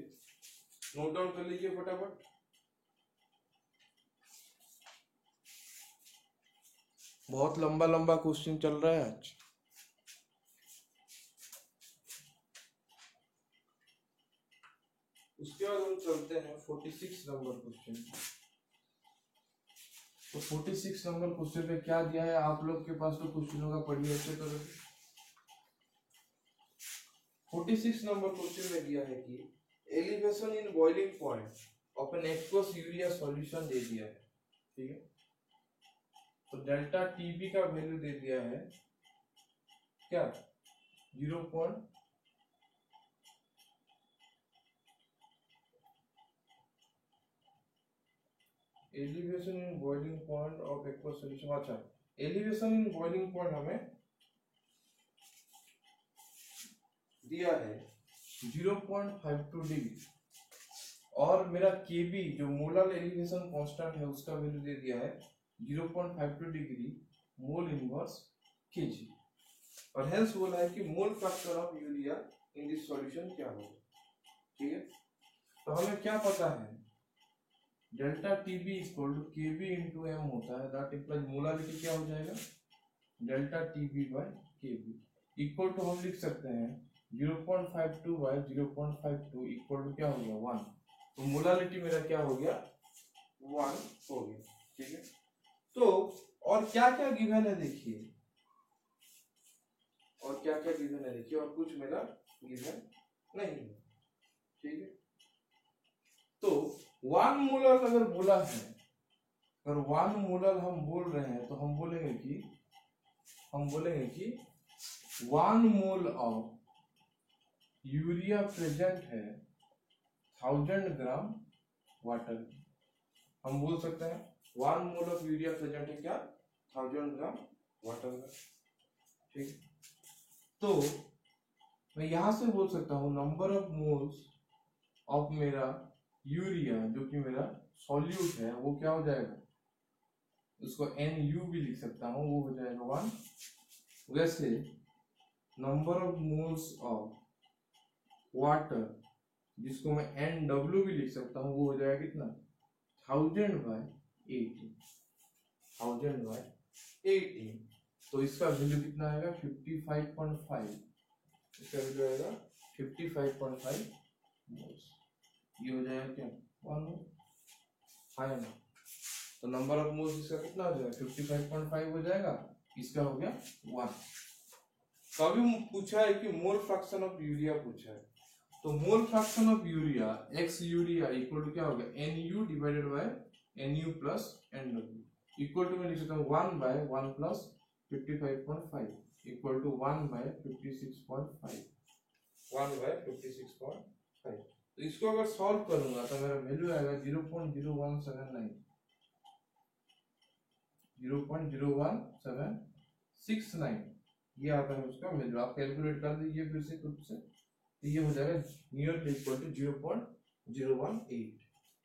नोट डाउन कर लीजिए फटाफट। बहुत लंबा लंबा क्वेश्चन चल रहा है आज। उसके बाद हम चलते हैं 46 नंबर क्वेश्चन। तो 46 नंबर क्वेश्चन में क्या दिया है, आप लोग के पास तो क्वेश्चनों का पढ़िए अच्छे तरह से। 46 नंबर क्वेश्चन में दिया है कि elevation in boiling point of an aqueous urea solution दे दिया है। ठीक है, तो डेल्टा टीबी का वैल्यू दे दिया है क्या, 0. Elevation in boiling point of aqueous solution. अच्छा, एलिवेशन इन बॉइलिंग पॉइंट हमें दिया है 0.52 डिग्री, और मेरा केबी जो मोलर एलिवेशन कांस्टेंट है उसका वैल्यू दे दिया है 0.52 डिग्री मोल इनवर्स केजी। और हेंस बोला है कि mole factor of urea in this solution क्या होगा। ठीक है, तो हमें क्या पता है, delta TB equal to KB into M होता है, दैट इंप्लाइज मोलारिटी क्या हो जाएगा, delta TB by KB equal to हम लिख सकते हैं 0.52 बाय 0.52 इक्वल टू क्या हो गया 1। तो मोलारिटी मेरा क्या हो गया, 1 हो गया। ठीक है, तो और क्या क्या गिवन है देखिए, और क्या क्या गिवन है देखिए, और कुछ मेरा गिवन नहीं है। ठीक है, तो 1 मोलर अगर बोला है, अगर 1 मोलर हम बोल रहे हैं तो हम बोलेंगे कि 1 मोल ऑफ यूरिया प्रेजेंट है 1000 ग्राम वाटर। हम बोल सकते हैं 1 मोल ऑफ यूरिया प्रेजेंट है क्या, 1000 ग्राम वाटर में। ठीक, तो मैं यहां से बोल सकता हूं नंबर ऑफ मोल्स ऑफ मेरा यूरिया जो कि मेरा सॉल्यूट है वो क्या हो जाएगा, उसको NU भी लिख सकता हूं, वो हो जाएगा 1। वैसे number of moles of water जिसको मैं NW भी लिख सकता हूं, वो हो जाएगा कितना, 1000/18, 1000/18। तो इसका वैल्यू कितना आएगा, 55.5। इसका वैल्यू आएगा 55.5 मोल्स। ये हो जाएगा क्या, 1 मोल। है ना, तो नंबर ऑफ मोल्स इसका कितना हो जाएगा, 55.5 हो जाएगा, इसका हो गया 1। कभी पूछा है कि मोल फ्रैक्शन ऑफ यूरिया पूछा है, तो mole fraction of urea X urea equal to क्या हो गया, NU divided by NU plus NW equal to मैं लिख सकता हूँ 1/1 प्लस 55.5 इक्वल टू 1/56.5, 1/56.5। तो इसको अगर सॉल्व करूंगा तो मेरा वैल्यू आएगा 0.0179, 0.01769 ये आता है उसका वैल्यू। आप कैलकुलेट कर दीजिए फिर से खुद से, तो ये हो जाएगा नियरली इक्वल टू 0.018,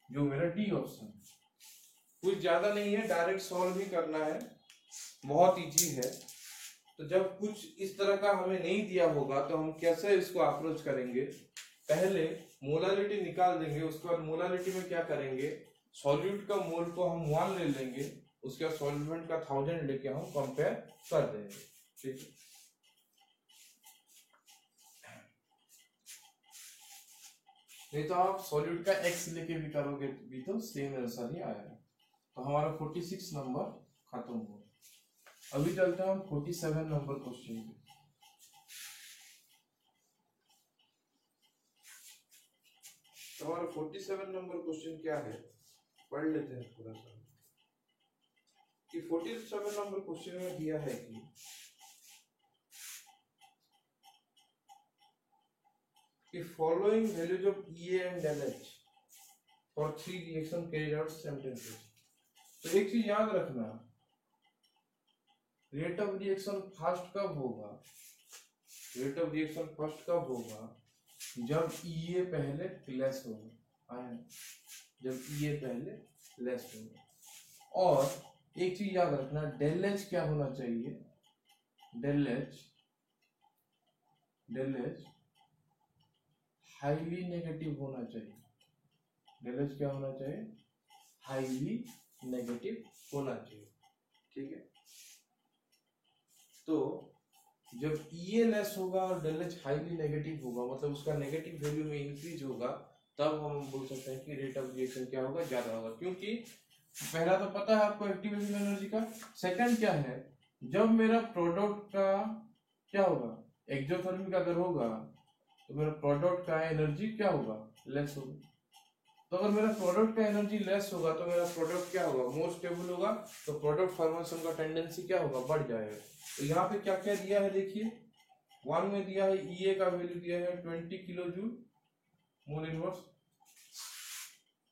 जो मेरा डी ऑप्शन है। कुछ ज्यादा नहीं है, डायरेक्ट सॉल्व भी करना है, बहुत इजी है। तो जब कुछ इस तरह का हमें नहीं दिया होगा तो हम कैसे इसको अप्रोच करेंगे, पहले मोलालिटी निकाल देंगे। उसके बाद मोलालिटी में क्या करेंगे, सॉल्यूट का मोल को हम 1 ले लेंगे, उसके बाद सॉल्वेंट का 1000 लेके हम कंपेयर कर देंगे। ठीक है, नहीं तो आप सॉल्यूट का x लेके भी करोगे भी तो सेम आंसर ही आएगा। तो हमारा 46 नंबर खत्म हुआ। अभी चलते हैं हम 47 नंबर क्वेश्चन पे। तो हमारा 47 नंबर क्वेश्चन क्या है, पढ़ लेते हैं थोड़ा सा। कि 47 नंबर क्वेश्चन में दिया है कि following values of EA and LH for 3 reaction carried out simultaneously. तो एक चीज याद रखना, रेट ऑफ रिएक्शन फर्स्ट कब होगा, रेट ऑफ रिएक्शन फर्स्ट कब होगा, जब EA पहले लेस होगा, जब EA पहले लेस होगा। और एक चीज याद रखना, डेल H क्या होना चाहिए, डेल H हाईली नेगेटिव होना चाहिए। डेल H क्या होना चाहिए, हाईली नेगेटिव होना चाहिए। ठीक है, तो जब EA लेस होगा और डेल H हाईली नेगेटिव होगा, मतलब उसका नेगेटिव वैल्यू में इंक्रीज होगा, तब हम बोल सकते हैं कि रेट ऑफ रिएक्शन क्या होगा, ज्यादा होगा। क्योंकि पहला तो पता है आपको एक्टिवेशन एनर्जी का, सेकंड क्या है, जब मेरा प्रोडक्ट का क्या होगा, एक्सोथर्मिक अगर होगा तो मेरा प्रोडक्ट का एनर्जी क्या होगा, लेस होगा। तो अगर मेरा प्रोडक्ट का एनर्जी लेस होगा तो मेरा प्रोडक्ट क्या होगा, मोर स्टेबल होगा, तो प्रोडक्ट फॉर्मेशन का टेंडेंसी क्या होगा, बढ़ जाएगा। तो यहाँ पे क्या क्या दिया है देखिए, 1 में दिया है EA का वैल्यू दिया है 20 kilo joule mole inverse,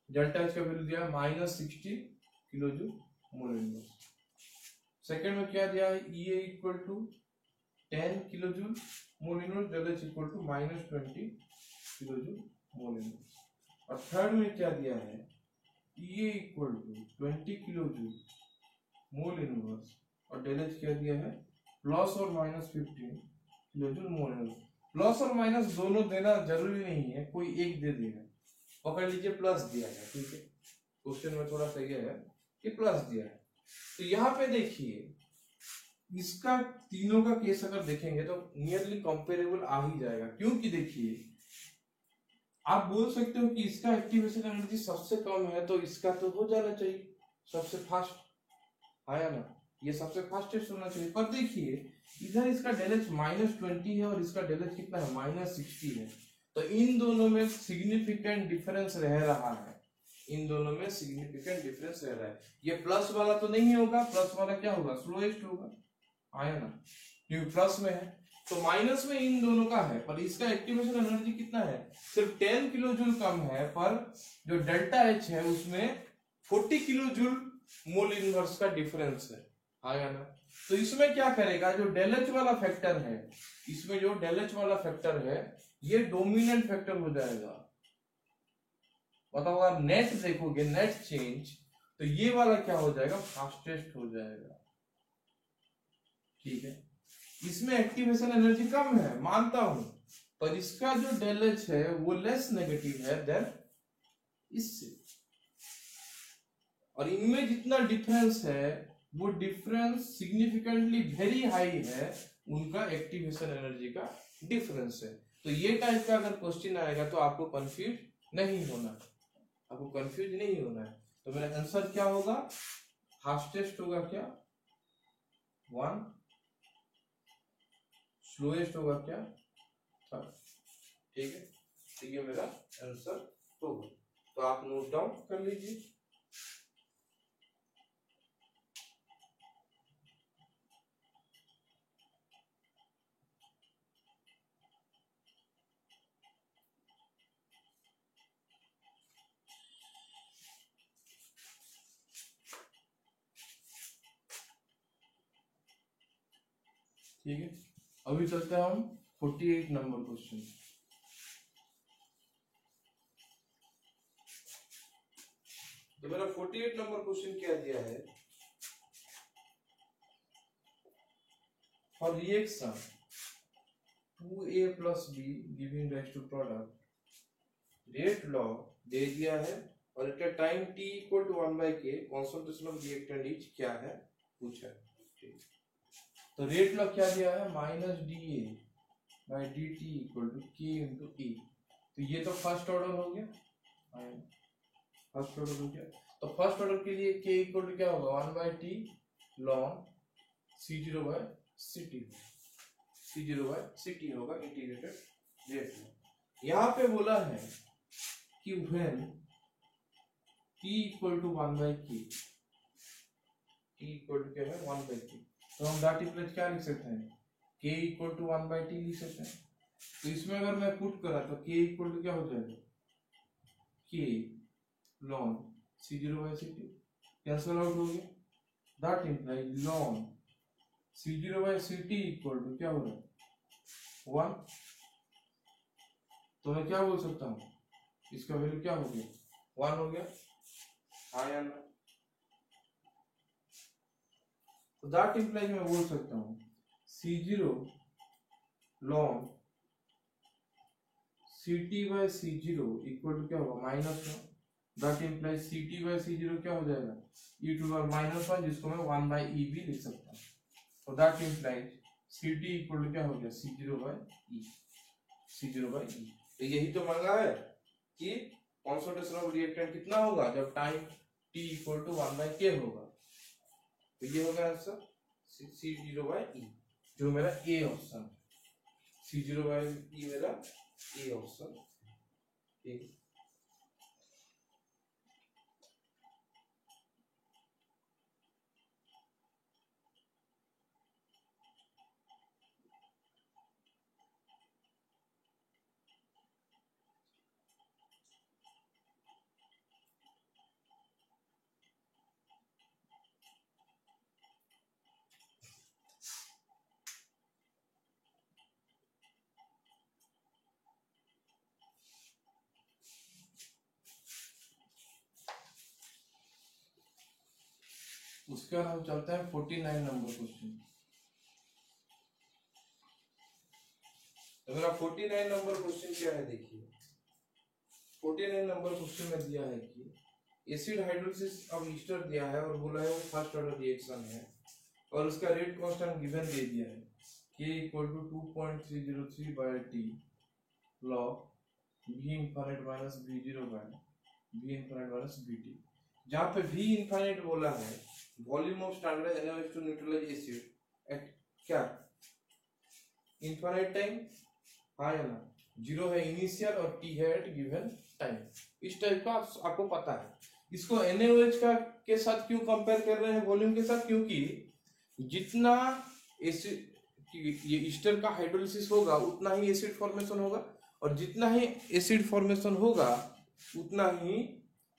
delta H का वैल्यू दिया है -60 kilo joule mole inverse. Second में क्या दिया है, EA equal to 10 kilo joule mole inverse, delta H equal to -20 kilo joule mole inverse. और थर्ड में क्या दिया है, EA equal to 20 kilo joule mole inverse, और डेल H क्या दिया है, प्लस और -15 kilo joule mole inverse. Plus और माइनस दोनों देना जरूरी नहीं है, कोई एक दे देगा, पकड़ लीजिए प्लस दिया है। ठीक है, क्वेश्चन में थोड़ा सा ये है कि प्लस दिया है। तो यहाँ पे देखिए, इसका तीनों का केस अगर देखेंगे तो नियरली कंपेरेबल आ ही जाएगा। क्योंकि देखिए, आप बोल सकते हो कि इसका एक्टिवेशन एनर्जी सबसे कम है, तो इसका तो हो जाना चाहिए सबसे फास्ट, आया ना, ये सबसे फास्टेस्ट होना चाहिए। पर देखिए, इधर इसका डेल H -20 है और इसका डेल H कितना है, -60 है। तो इन दोनों में सिग्निफिकेंट डिफरेंस रह रहा है, इन दोनों में सिग्निफिकेंट डिफरेंस रह रहा है। ये प्लस वाला तो नहीं होगा, प्लस वाला क्या होगा, स्लोएस्ट होगा, आया ना, क्योंकि प्लस में है। तो माइनस में इन दोनों का है, पर इसका एक्टिवेशन एनर्जी कितना है, सिर्फ 10 किलो जूल कम है, पर जो डेल्टा H है उसमें 40 किलो जूल मोल इनवर्स का डिफरेंस है, आया ना। तो इसमें क्या करेगा, जो डेल H वाला फैक्टर है, इसमें जो डेल H वाला फैक्टर है ये डोमिनेंट फैक्टर हो जाएगा। मतलब अगर नेट देखोगे, नेट चेंज, तो ये वाला क्या हो जाएगा, फास्टेस्ट हो जाएगा। ठीक है, इसमें एक्टिवेशन एनर्जी कम है मानता हूं, पर इसका जो डेल H है वो लेस नेगेटिव है देन इससे, और इनमें जितना डिफरेंस है वो डिफरेंस सिग्निफिकेंटली वेरी हाई है, उनका एक्टिवेशन एनर्जी का डिफरेंस है। तो ये टाइप का अगर क्वेश्चन आएगा तो आपको कंफ्यूज नहीं होना, आपको कंफ्यूज नहीं होना है। तो मेरा आंसर क्या होगा, फास्टेस्ट होगा क्या 1, स्लोएस्ट होगा क्या 3। ठीक है, तो ये मेरा आंसर होगा। तो आप नोट डाउन कर लीजिए। ठीक है, अभी चलते हैं हम 48 नंबर क्वेश्चन। तो मेरा 48 नंबर क्वेश्चन क्या दिया है, for reaction 2A + B giving rise to product rate law दे दिया है और at time t equal to 1/k concentration of reactant is क्या है पूछा है। ठीक, तो रेट लॉ क्या दिया है, minus dA/dt equal to k into A. तो ये तो फर्स्ट ऑर्डर हो गया, फर्स्ट ऑर्डर हो गया। तो फर्स्ट ऑर्डर के लिए k इक्वल टू क्या होगा, 1/t ln C0/Ct, C0/Ct होगा इंटीग्रेटेड रेट लॉ। यहाँ पे बोला है कि when t equal to 1/k, t equal to क्या है 1/k, तो हम डॉट इक्वल क्या लिख सकते हैं, k इक्वल टू 1/t लिख सकते हैं। तो इसमें अगर मैं पुट करा तो k इक्वल टू क्या हो जाएगा, k ln C0/Ct cancel out हो गया, that implies ln C0/Ct equal to क्या हो रहा है 1। तो मैं क्या बोल सकता हूँ, इसका वैल्यू क्या हो गया 1 हो गया, हाँ या ना। तो दैट इंप्लाइज मैं बोल सकता हूँ C0 ln CT/C0 equal to क्या होगा -1। दैट इंप्लाइज CT/C0 क्या हो जाएगा e⁻⁻1, जिसको मैं 1/e भी लिख सकता हूँ। तो that implies CT equal to क्या हो गया C0/e, C0/e। तो यही तो मांगा है कि कॉन्सेंट्रेशन ऑफ रिएक्टेंट कितना होगा जब time t equal to 1/k होगा। तो ये होगा आंसर C0/e, जो मेरा ए ऑप्शन है, C0/e मेरा ए ऑप्शन। ठीक, उसके बाद हम चलते हैं 49 नंबर क्वेश्चन। तो मेरा 49 नंबर क्वेश्चन क्या है, देखिए 49 नंबर क्वेश्चन में दिया है कि एसिड हाइड्रोलिसिस अब ईस्टर दिया है और बोला है वो फर्स्ट ऑर्डर रिएक्शन है और उसका रेट कांस्टेंट गिवन दे दिया है k equal to 2.303/t log v infinite minus v0/v infinite minus vt। जहाँ पे v इनफिनिट बोला है volume of standard NaOH to neutralise acid at क्या इनफिनिट टाइम, हाँ या ना, 0 है इनिशियल और t है एट गिवन टाइम। इस टाइप का आपको पता है। इसको NaOH का के साथ क्यों कंपेयर कर रहे हैं वॉल्यूम के साथ, क्योंकि जितना एसिड ये ईस्टर का हाइड्रोलिसिस होगा उतना ही एसिड फॉर्मेशन होगा और जितना ही एसिड फॉर्मेशन होगा उतना ही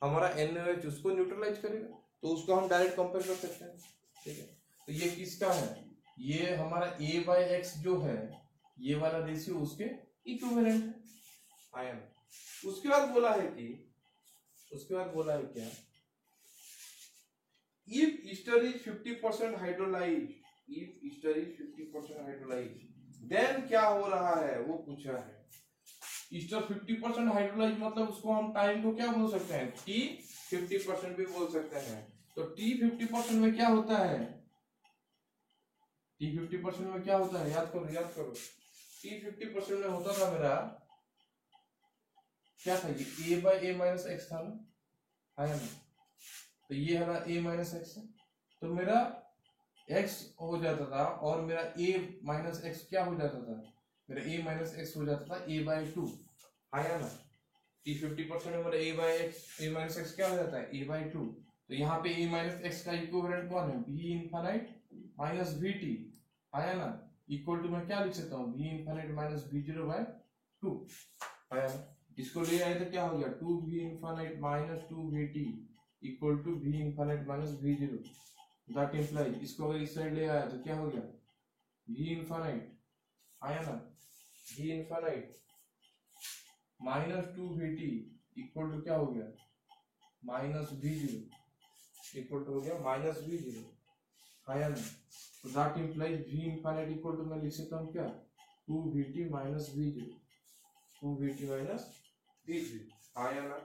हमारा NaOH उसको न्यूट्रलाइज करेगा, तो उसको हम डायरेक्ट कंपेयर कर सकते हैं। ठीक है, तो ये किसका है, ये हमारा A/X जो है ये वाला रेशियो उसके इक्विवेलेंट है, आयन। उसके बाद बोला है क्या, if ester is 50% hydrolyzed, then क्या हो रहा है वो पूछा है। ईस्टर 50% हाइड्रोलाइज मतलब उसको हम टाइम को क्या बोल सकते हैं, t 50% भी बोल सकते हैं। तो t 50% में क्या होता है, t 50% में क्या होता है, याद करो t 50% में होता था मेरा क्या था, ये A/A-x था ना, है ना। तो ये हमारा A-x है, तो मेरा x हो जाता था और मेरा A-x क्या हो जाता था, मेरा A-x हो जाता था A/2, आया ना। t 50% में मेरा A/x क्या हो जाता है A/2। तो यहाँ पे A-x का इक्विवेलेंट कौन है, v इनफिनिट माइनस vt, आया ना, इक्वल टू मैं क्या लिख सकता हूँ v इनफिनिट माइनस v0/2, आया ना। इसको ले आए तो क्या हो गया 2v infinite minus 2vt equal to v infinite minus v0। That implies इसको अगर इस साइड ले आया तो क्या हो गया v इनफिनिट, आया ना, v infinite minus 2vt equal to क्या हो गया माइनस v0 इक्वल टू हो गया माइनस v0, आया ना। तो that implies v infinite equal to मैं लिख सकता हूँ क्या 2vt minus v0, 2vt minus v0। हाँ या ना?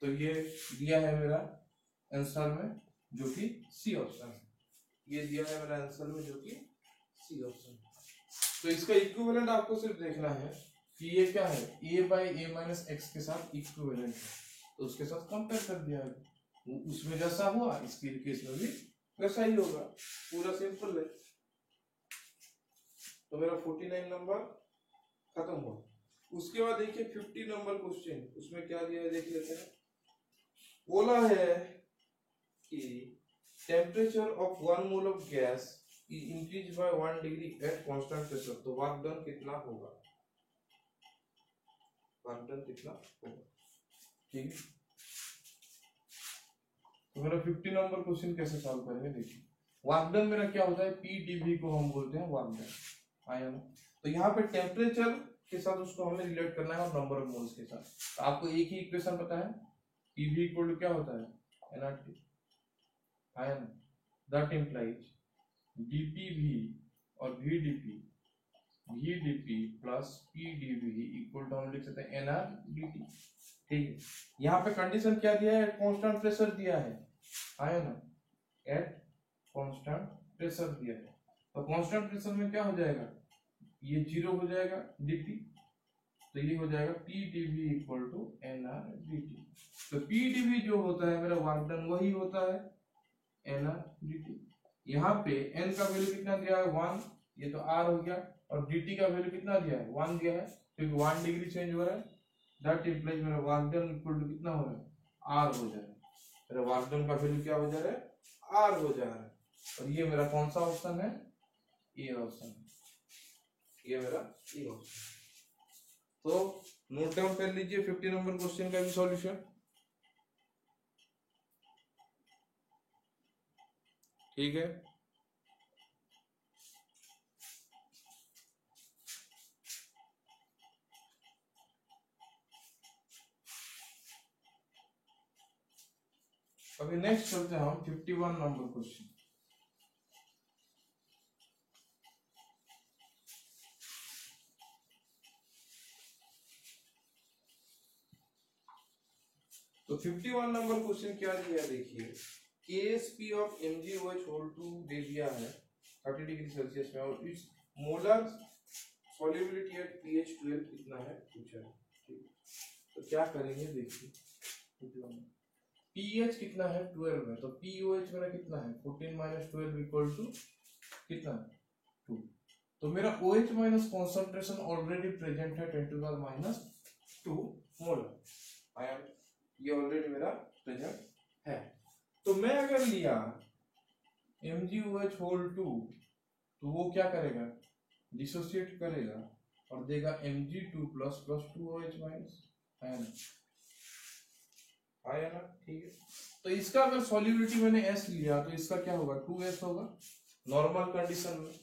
तो ये दिया है मेरा आंसर में जो कि सी ऑप्शन है, ये दिया है मेरा आंसर में जो कि सी ऑप्शन। तो इसका इक्विवेलेंट आपको सिर्फ देखना है कि ये क्या है, a by A minus x के साथ इक्विवेलेंट है, तो उसके साथ कंपेयर कर दिया है, उसमें जैसा हुआ इसके केस में भी वैसा ही होगा, पूरा सिंपल है। तो मेरा 49 नंबर खत्म हुआ। उसके बाद देखिए 50 नंबर क्वेश्चन, उसमें क्या दिया है देख लेते हैं। बोला है कि temperature of 1 mole of gas is increase by 1 degree at constant pressure, तो वर्क डन कितना होगा, वर्क डन कितना होगा, ठीक है। तो मेरा 50 नंबर क्वेश्चन कैसे सॉल्व करेंगे देखिए। वर्क डन मेरा क्या होता है, पीडीवी को हम बोलते हैं वर्क डन, आया ना। तो यहाँ पे टेम्परेचर के साथ उसको हमें रिलेट करना है और नंबर ऑफ मोल्स के साथ। तो आपको एक ही इक्वेशन पता है, पीवी इक्वल टू क्या होता है एनआरटी, आया ना। दैट इंप्लाइज डीपीवी और VDP, VDP plus PDV equal to हम लिख सकते हैं एनआरडीटी, ठीक है। यहाँ पे कंडीशन क्या दिया है, कांस्टेंट प्रेशर दिया है, आया ना, एट कांस्टेंट प्रेशर दिया है। तो कांस्टेंट प्रेशर में क्या हो जाएगा, ये 0 हो जाएगा dp, तो ये हो जाएगा pdv इक्वल टू nrdt। तो pdv जो होता है मेरा वर्क डन वही होता है nrdt। यहाँ पे n का वैल्यू कितना दिया है 1, ये तो r हो गया, और dt का वैल्यू कितना दिया है 1 दिया है, क्योंकि 1 डिग्री चेंज हो रहा है। दैट इंप्लाइज मेरा वर्क डन इक्वल टू कितना हो रहा है r हो जा रहा है, मेरा वर्क डन का वैल्यू क्या हो जा रहा है r हो जा रहा है। और ये मेरा कौन सा ऑप्शन है, ए ऑप्शन है, ये मेरा ए ऑप्शन। तो नोट डाउन कर लीजिए 50 नंबर क्वेश्चन का भी सॉल्यूशन, ठीक है। अभी नेक्स्ट चलते हैं हम 51 नंबर क्वेश्चन। तो 51 नंबर क्वेश्चन क्या दिया देखिए, KSP ऑफ MgOH होल 2 दे दिया है 30 डिग्री सेल्सियस में, और its molar solubility at pH 12 कितना है पूछा है, ठीक। तो क्या करेंगे देखिए, pH कितना है 12 है, तो POH मेरा कितना है 14 माइनस 12 इक्वल टू कितना 2। तो मेरा OH minus concentration already present है 10 to the minus 2 molar ion, ये ऑलरेडी मेरा प्रेजेंट है। तो मैं अगर लिया MgOH होल 2, तो वो क्या करेगा, डिसोसिएट करेगा और देगा Mg2 plus plus 2OH minus, आया ना, ठीक है। तो इसका अगर सॉल्युबिलिटी मैंने S लिया तो इसका क्या होगा 2S होगा नॉर्मल कंडीशन में,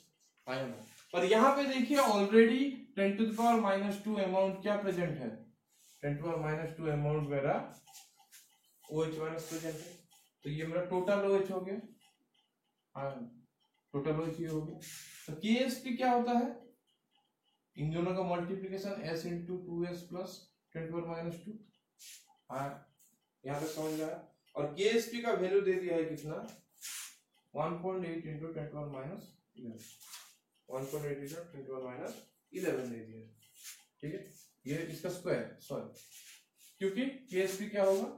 आया ना। पर यहाँ पे देखिए already 10 to the power minus 2 amount क्या प्रेजेंट है, 10 to the power minus 2 amount मेरा OH माइनस प्रेजेंट है। तो ये मेरा टोटल OH हो गया, हाँ टोटल OH ये हो गया। तो KSP क्या होता है, इन दोनों का multiplication S into 2S plus 10 to the power minus 2, हाँ यहाँ पे समझ आया। और KSP का वैल्यू दे दिया है कितना 1.8 into 10 to the power minus 11, 1.8 into 10 to the power minus 11 दे दिया, ठीक है। ये इसका स्क्वायर सॉरी, क्योंकि KSP क्या होगा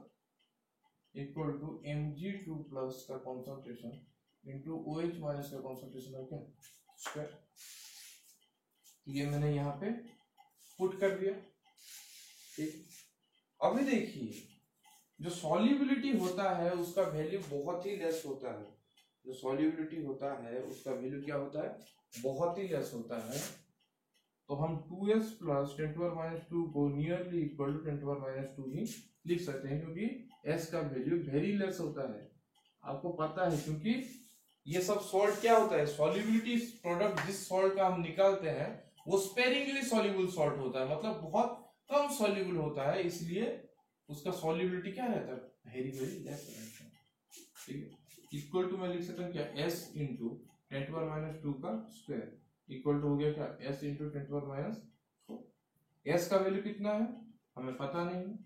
इक्वल टू Mg2 प्लस का कॉन्सेंट्रेशन इंटू OH माइनस का कॉन्सेंट्रेशन है क्या स्क्वायर। ये मैंने यहाँ पे पुट कर दिया, ठीक। अभी देखिए जो सॉल्युबिलिटी होता है उसका वैल्यू बहुत ही लेस होता है, जो सॉल्युबिलिटी होता है उसका वैल्यू क्या होता है बहुत ही लेस होता है। तो हम 2s plus 10 to the minus 2 को nearly equal to 10 to the minus 2 ही लिख सकते हैं, क्योंकि s का वैल्यू वेरी लेस होता है, आपको पता है। क्योंकि ये सब सॉल्ट क्या होता है, सॉल्युबिलिटी प्रोडक्ट जिस सॉल्ट का हम निकालते हैं वो स्पेरिंगली सॉल्युबल सॉल्ट होता है, मतलब बहुत कम सॉल्युबल होता है, इसलिए उसका सॉल्युबिलिटी क्या रहता है वेरी वेरी लेस रहता है, ठीक है। इक्वल टू मैं लिख सकता हूँ क्या s into 10 to the minus 2 का स्क्वायर इक्वल टू हो गया क्या s into 10 to the minus 4। s का वैल्यू कितना है हमें पता नहीं है,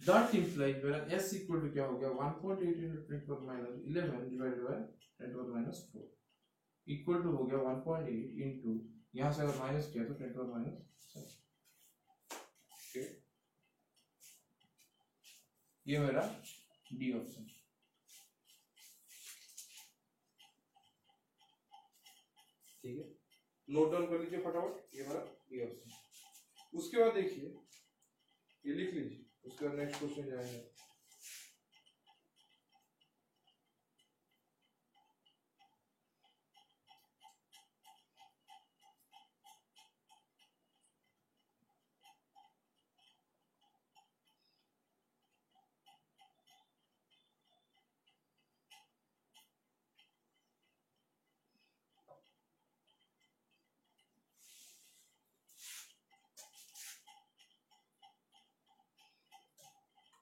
दैट इंप्लाइज मेरा s इक्वल टू क्या हो गया 1.8 into 10 to the minus 11 divided by 10 to the minus 4 equal to हो गया 1.8 into यहाँ से अगर माइनस किया तो 10 to the minus 7। ठीक है, ये मेरा डी ऑप्शन। ठीक है, नोट डाउन कर लीजिए फटाफट, ये मेरा डी ऑप्शन। उसके बाद देखिए, ये लिख लीजिए, उसके बाद नेक्स्ट क्वेश्चन जाएंगे।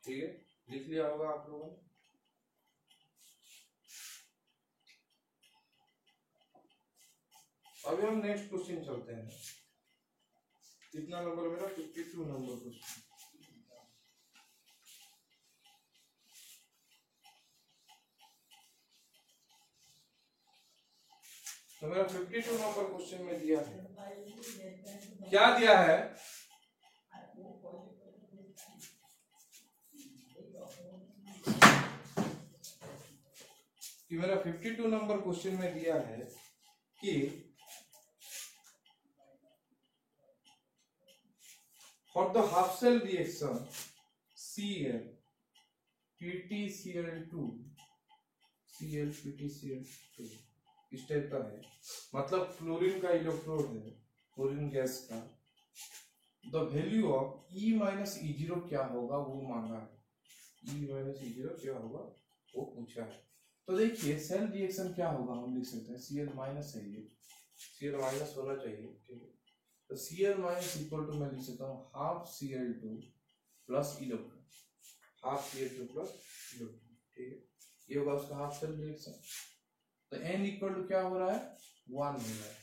ठीक है, लिख लिया होगा आप लोगों ने। अभी हम नेक्स्ट क्वेश्चन चलते हैं। कितना नंबर मेरा 52 नंबर क्वेश्चन। तो मेरा 52 नंबर क्वेश्चन में दिया है, क्या दिया है, कि मेरा 52 नंबर क्वेश्चन में दिया है कि for the half cell reaction Cl PtCl2 Cl PtCl2 इस टाइप का है, मतलब क्लोरीन का इलेक्ट्रोड है, क्लोरीन गैस का। The value of E minus E0 क्या होगा वो मांगा है, E माइनस E0 क्या होगा वो पूछा है। तो देखिए सेल रिएक्शन क्या होगा, हम लिख सकते हैं Cl माइनस है, ये Cl माइनस होना चाहिए। ठीक है, तो Cl माइनस इक्वल टू मैं लिख सकता हूँ half Cl2 plus electron, half Cl2 plus electron. ठीक है, ये होगा उसका हाफ सेल रिएक्शन। तो n इक्वल टू क्या हो रहा है 1 हो रहा है,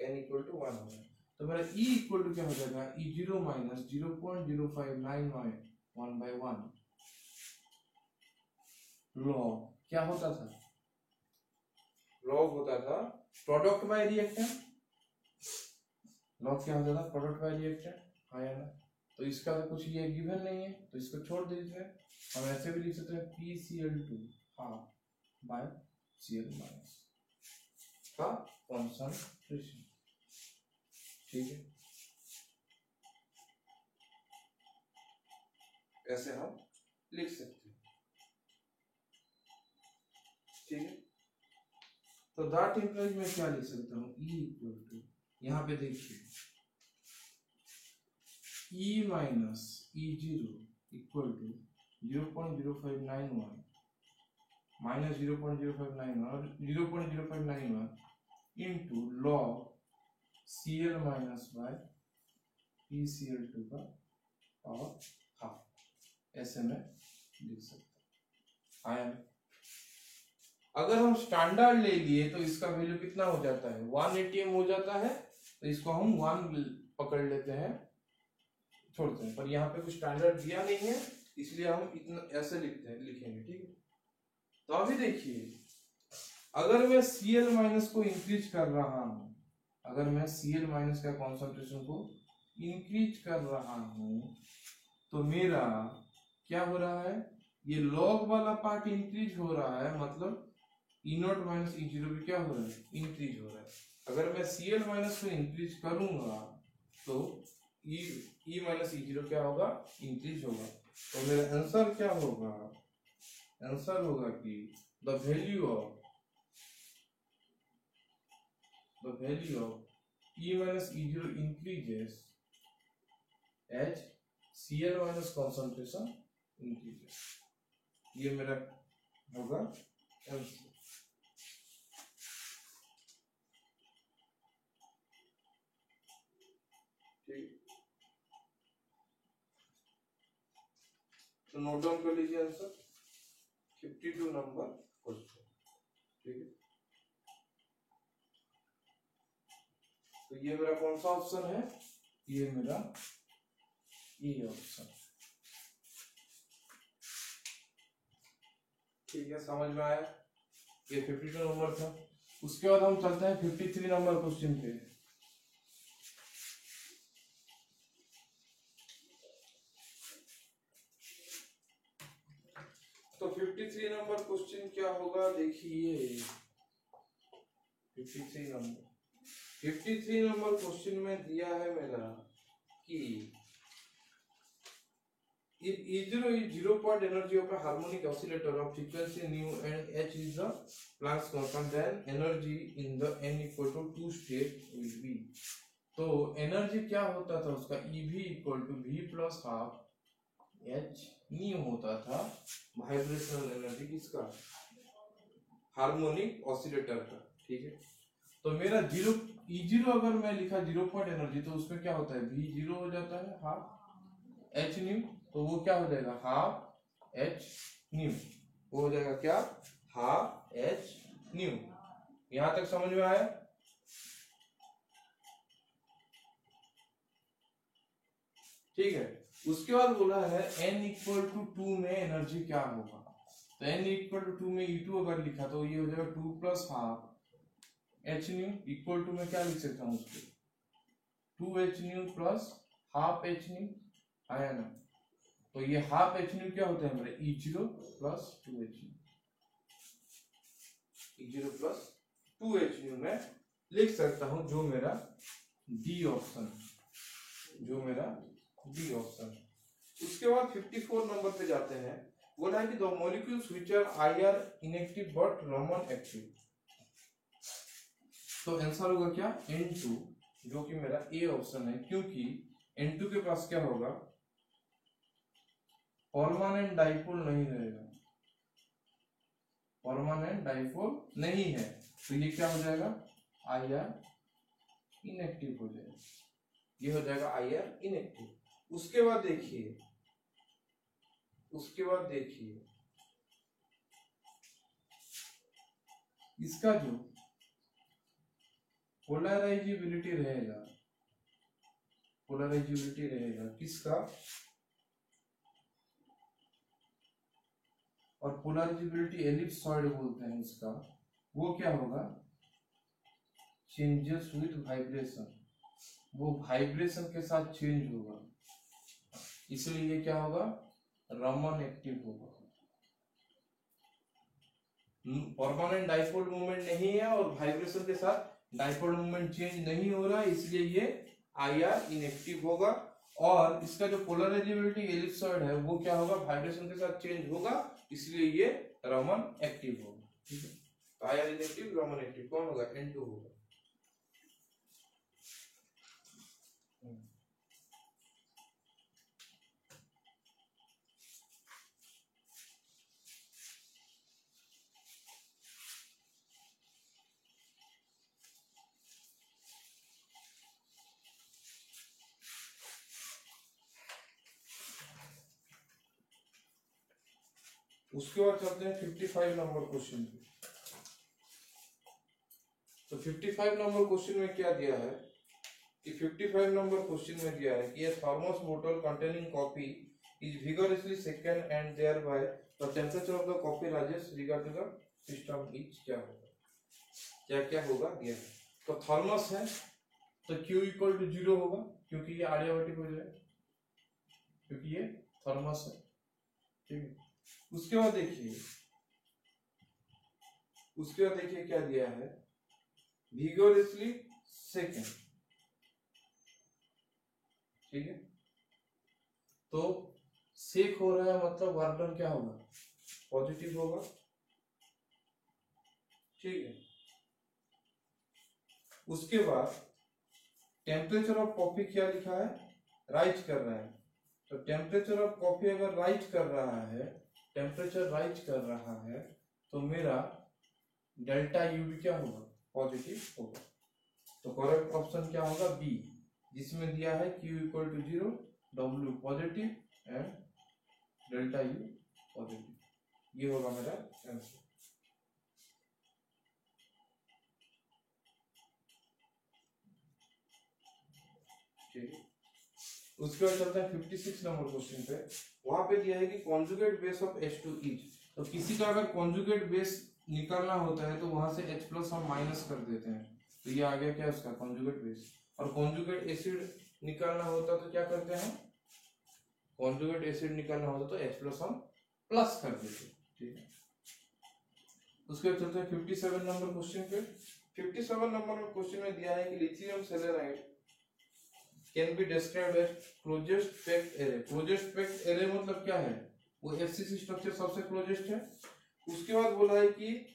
n इक्वल टू 1 हो रहा है। तो मेरा E इक्वल टू क्या हो जाएगा E0 माइनस 0.0591 1/1 लॉग क्या होता था, लॉग होता था प्रोडक्ट बाय रिएक्टेंट। लॉग क्या होता था प्रोडक्ट बाय रिएक्टेंट, हाँ या ना। तो इसका तो कुछ ये गिवन नहीं है, तो इसको छोड़ दीजिए। हम ऐसे भी लिख सकते हैं PCl2 half by Cl minus का कॉन्सेंट्रेशन। ठीक है, ऐसे हम लिख सकते हैं। ठीक है, तो दैट इंप्लाइज मैं क्या लिख सकता हूँ E इक्वल टू, यहाँ पे देखिए E minus E0 equal to 0.0591 minus 0.0591 और 0.0591 into log Cl minus by PCl2 का पावर हाफ, ऐसे में लिख सकते हैं। अगर हम स्टैंडर्ड ले लिए तो इसका वैल्यू कितना हो जाता है 1 ATM हो जाता है, तो इसको हम 1 पकड़ लेते हैं, छोड़ते हैं। पर यहाँ पे कुछ स्टैंडर्ड दिया नहीं है, इसलिए हम इतना ऐसे लिखेंगे। ठीक है, तो अभी देखिए अगर मैं Cl माइनस को इंक्रीज कर रहा हूं, अगर मैं Cl माइनस का कॉन्सेंट्रेशन को इंक्रीज कर रहा हूं, तो मेरा क्या हो रहा है, ये लॉग वाला पार्ट इंक्रीज हो रहा है, मतलब E0 माइनस E0 भी क्या हो रहा है इंक्रीज हो रहा है। अगर मैं Cl माइनस को इंक्रीज करूंगा तो E माइनस E0 क्या होगा इंक्रीज होगा। तो मेरा आंसर क्या होगा, आंसर होगा कि the value of E minus E0 increases as Cl minus concentration increases। ये मेरा होगा आंसर। ठीक, तो नोट डाउन कर लीजिए आंसर 52 नंबर क्वेश्चन। ठीक है, तो ये मेरा कौन सा ऑप्शन है, ये मेरा ए ऑप्शन। ठीक है, समझ में आया? ये 52 नंबर था। उसके बाद हम चलते हैं 53 नंबर क्वेश्चन पे। तो 53 नंबर क्वेश्चन क्या होगा, देखिए 53 नंबर क्वेश्चन में दिया है मेरा कि if E0 is 0 point energy of a harmonic oscillator of frequency nu and h is the Planck's constant, then energy in the n equal to 2 state will be। तो एनर्जी क्या होता था उसका, EV equal to V plus half H nu होता था वाइब्रेशनल एनर्जी किसका, हार्मोनिक ऑसिलेटर का। ठीक है, तो मेरा जीरो E0 अगर मैं लिखा 0 पॉइंट एनर्जी तो उसमें क्या होता है, V जीरो हो जाता है हाफ H न्यू, तो वो क्या हो जाएगा हाफ H न्यू, वो हो जाएगा क्या हाफ H न्यू। यहां तक समझ में आया? ठीक है, उसके बाद बोला है n इक्वल टू 2 में एनर्जी क्या होगा, तो n इक्वल टू 2 में E2 अगर लिखा तो ये हो जाएगा 2 plus half H nu equal to में क्या लिख सकता हूँ उसको 2H nu plus half H nu, आया ना? तो ये हाफ H न्यू क्या होता है हमारे E0 plus 2H new, E0 plus 2H new में लिख सकता हूं, जो मेरा डी ऑप्शन, जो मेरा डी ऑप्शन। उसके बाद 54 नंबर पे जाते हैं। बोला है कि the molecules which are IR inactive but Raman active, तो आंसर होगा क्या N2, जो कि मेरा ए ऑप्शन है, क्योंकि N2 के पास क्या होगा परमानेंट डाइपोल नहीं रहेगा, परमानेंट डाइपोल नहीं है, तो ये क्या हो जाएगा IR इनएक्टिव हो जाएगा, ये हो जाएगा IR इनएक्टिव। उसके बाद देखिए, उसके बाद देखिए इसका जो पोलराइजेबिलिटी रहेगा, पोलराइजेबिलिटी रहेगा किसका, और पोलराइजेबिलिटी एलिप्सॉइड बोलते हैं इसका, वो क्या होगा चेंजेस विद वाइब्रेशन, वो वाइब्रेशन के साथ चेंज होगा, इसलिए ये क्या होगा रमन एक्टिव होगा। परमानेंट डाइपोल मूवमेंट नहीं है और वाइब्रेशन के साथ डाइपोल मूवमेंट चेंज नहीं हो रहा है, इसलिए ये IR इनएक्टिव होगा। और इसका जो पोलराइजेबिलिटी एलिप्सॉइड है वो क्या होगा वाइब्रेशन के साथ चेंज होगा, इसलिए ये रमन एक्टिव होगा। ठीक है, तो IR इनएक्टिव रमन एक्टिव कौन होगा N2 होगा। उसके बाद चलते हैं 55 नंबर क्वेश्चन पे। तो 55 नंबर क्वेश्चन में क्या दिया है कि 55 नंबर क्वेश्चन में दिया है कि a thermos bottle containing coffee is vigorously shaken and thereby the temperature of the coffee rises regarding the system is क्या होगा, क्या क्या होगा दिया है। तो थर्मस है तो Q इक्वल टू 0 होगा, क्योंकि ये आर्यावर्तिक हो जाएगा, क्योंकि ये थर्मस है। ठीक है, उसके बाद देखिए, उसके बाद देखिए क्या दिया है vigorously shaken। ठीक है, तो सेक हो रहा है मतलब वर्क डन क्या होगा पॉजिटिव होगा। ठीक है, उसके बाद टेम्परेचर ऑफ कॉफी क्या लिखा है राइज कर रहा है, तो टेम्परेचर ऑफ कॉफी अगर राइज कर रहा है, टेम्परेचर राइज कर रहा है तो मेरा डेल्टा यूवी क्या होगा पॉजिटिव होगा। तो करेक्ट ऑप्शन क्या होगा बी, जिसमें दिया है Q equal to 0, W positive and delta U positive, ये होगा मेरा आंसर। ठीक है, उसके बाद चलता है 56 नंबर क्वेश्चन पे। वहां पे दिया है कि conjugate base of H2 is, तो किसी का अगर कॉन्जुगेट बेस निकालना होता है तो वहां से H प्लस हम माइनस कर देते हैं, तो ये आ गया क्या उसका कॉन्जुगेट बेस। और कॉन्जुगेट एसिड निकालना होता तो क्या करते हैं, कॉन्जुगेट एसिड निकालना होता तो H प्लस हम प्लस कर देते। ठीक है, उसके बाद चलते हैं 57 नंबर क्वेश्चन पे। 57 नंबर क्वेश्चन में दिया है कि lithium selenide can be described as closest packed array. Closest packed array मतलब क्या है, वो एफसीसी स्ट्रक्चर सबसे क्लोजेस्ट है। उसके बाद बोला है कि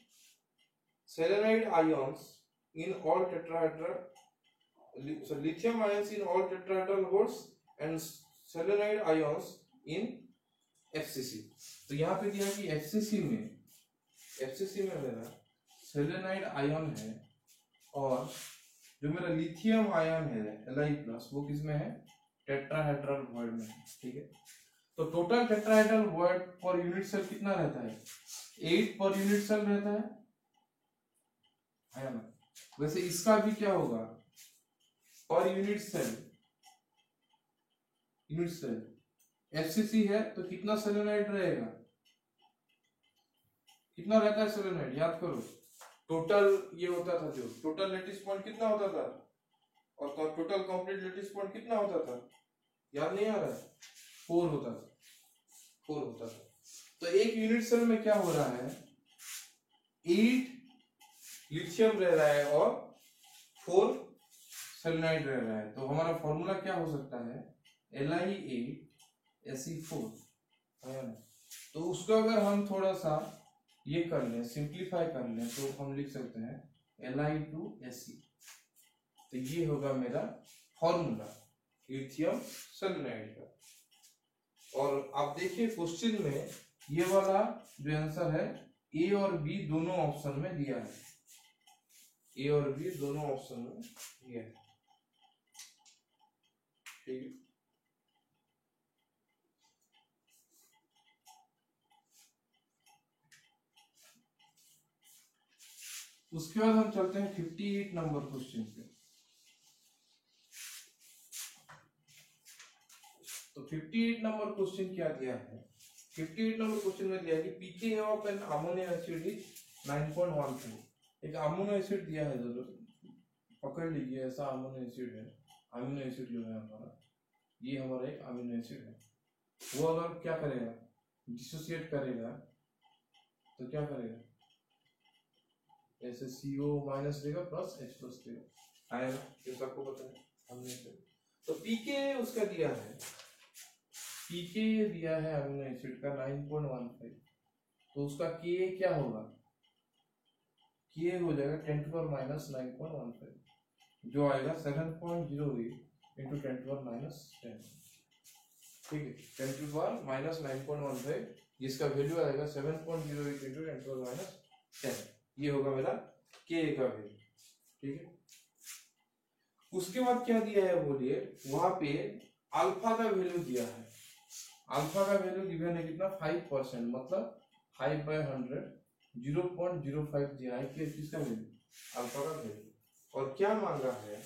selenide ions in all tetrahedral, so lithium ions in all tetrahedral bonds and selenide ions in FCC। तो यहाँ पे दिया है कि FCC में मेरा सेलेनाइड आयन है और जो मेरा लिथियम आयन है Li+, वो किसमें है, टेट्राहेड्रल बॉन्ड में है। ठीक है, तो टोटल टेट्राहेड्रल बॉन्ड पर यूनिट सेल कितना रहता है, 8 पर यूनिट सेल रहता है ना। वैसे इसका भी क्या होगा, पर यूनिट सेल एफसीसी है तो कितना सेलेनाइड रहेगा, कितना रहता है सेलेनाइड, याद करो। टोटल ये होता था, जो टोटल लैटिस पॉइंट कितना होता था और टोटल कंप्लीट लैटिस पॉइंट कितना होता था, याद नहीं आ रहा है, 4 होता था। तो एक यूनिट सेल में क्या हो रहा है, 8 लिथियम रह रहा है और 4 सेलेनाइड रह रहा है। तो हमारा फॉर्मूला क्या हो सकता है, Li8Se4 है ना। तो उसको अगर हम थोड़ा सा ये कर लें, सिंप्लीफाई कर लें, तो हम लिख सकते हैं Li2Se। तो ये होगा मेरा फॉर्मूला लिथियम सेलेनाइड का। और आप देखिए क्वेश्चन में ये वाला जो आंसर है ए और बी दोनों ऑप्शन में दिया है, ए और बी दोनों ऑप्शन में दिया है। ठीक है, उसके बाद हम चलते हैं 58 नंबर क्वेश्चन पे। तो 58 नंबर क्वेश्चन क्या दिया है, 58 नंबर क्वेश्चन में दिया है कि pKa of an ammonia acid is 9.13। एक अमोनो एसिड दिया है, जो पकड़ लीजिए, ऐसा अमोनो एसिड है, अमीनो एसिड जो है हमारा, ये हमारा एक अमीनो एसिड है। वो अगर क्या करेगा, डिसोसिएट करेगा तो क्या करेगा, ऐसे CO माइनस देगा प्लस H प्लस देगा, आएगा, ये सबको पता है हमने से। तो pKa उसका दिया है, pKa दिया है अमीनो एसिड का 9.15, तो उसका Ka क्या होगा, Ka हो जाएगा 10⁻⁻9.15, जो आएगा 7.08 इंटू 10⁻⁻10। ठीक है, 10⁻⁻9.15, जिसका वैल्यू आएगा 7.08 इंटू 10⁻⁻10। ये होगा मेरा Ka का वैल्यू। ठीक है, उसके बाद क्या दिया है बोलिए, वहां पे अल्फा का वैल्यू दिया है। अल्फा का वैल्यू गिवन है कितना, 5%, मतलब 5/100, 0.05 दिया है कि किसका वैल्यू, अल्फा का वैल्यू। और क्या मांगा है,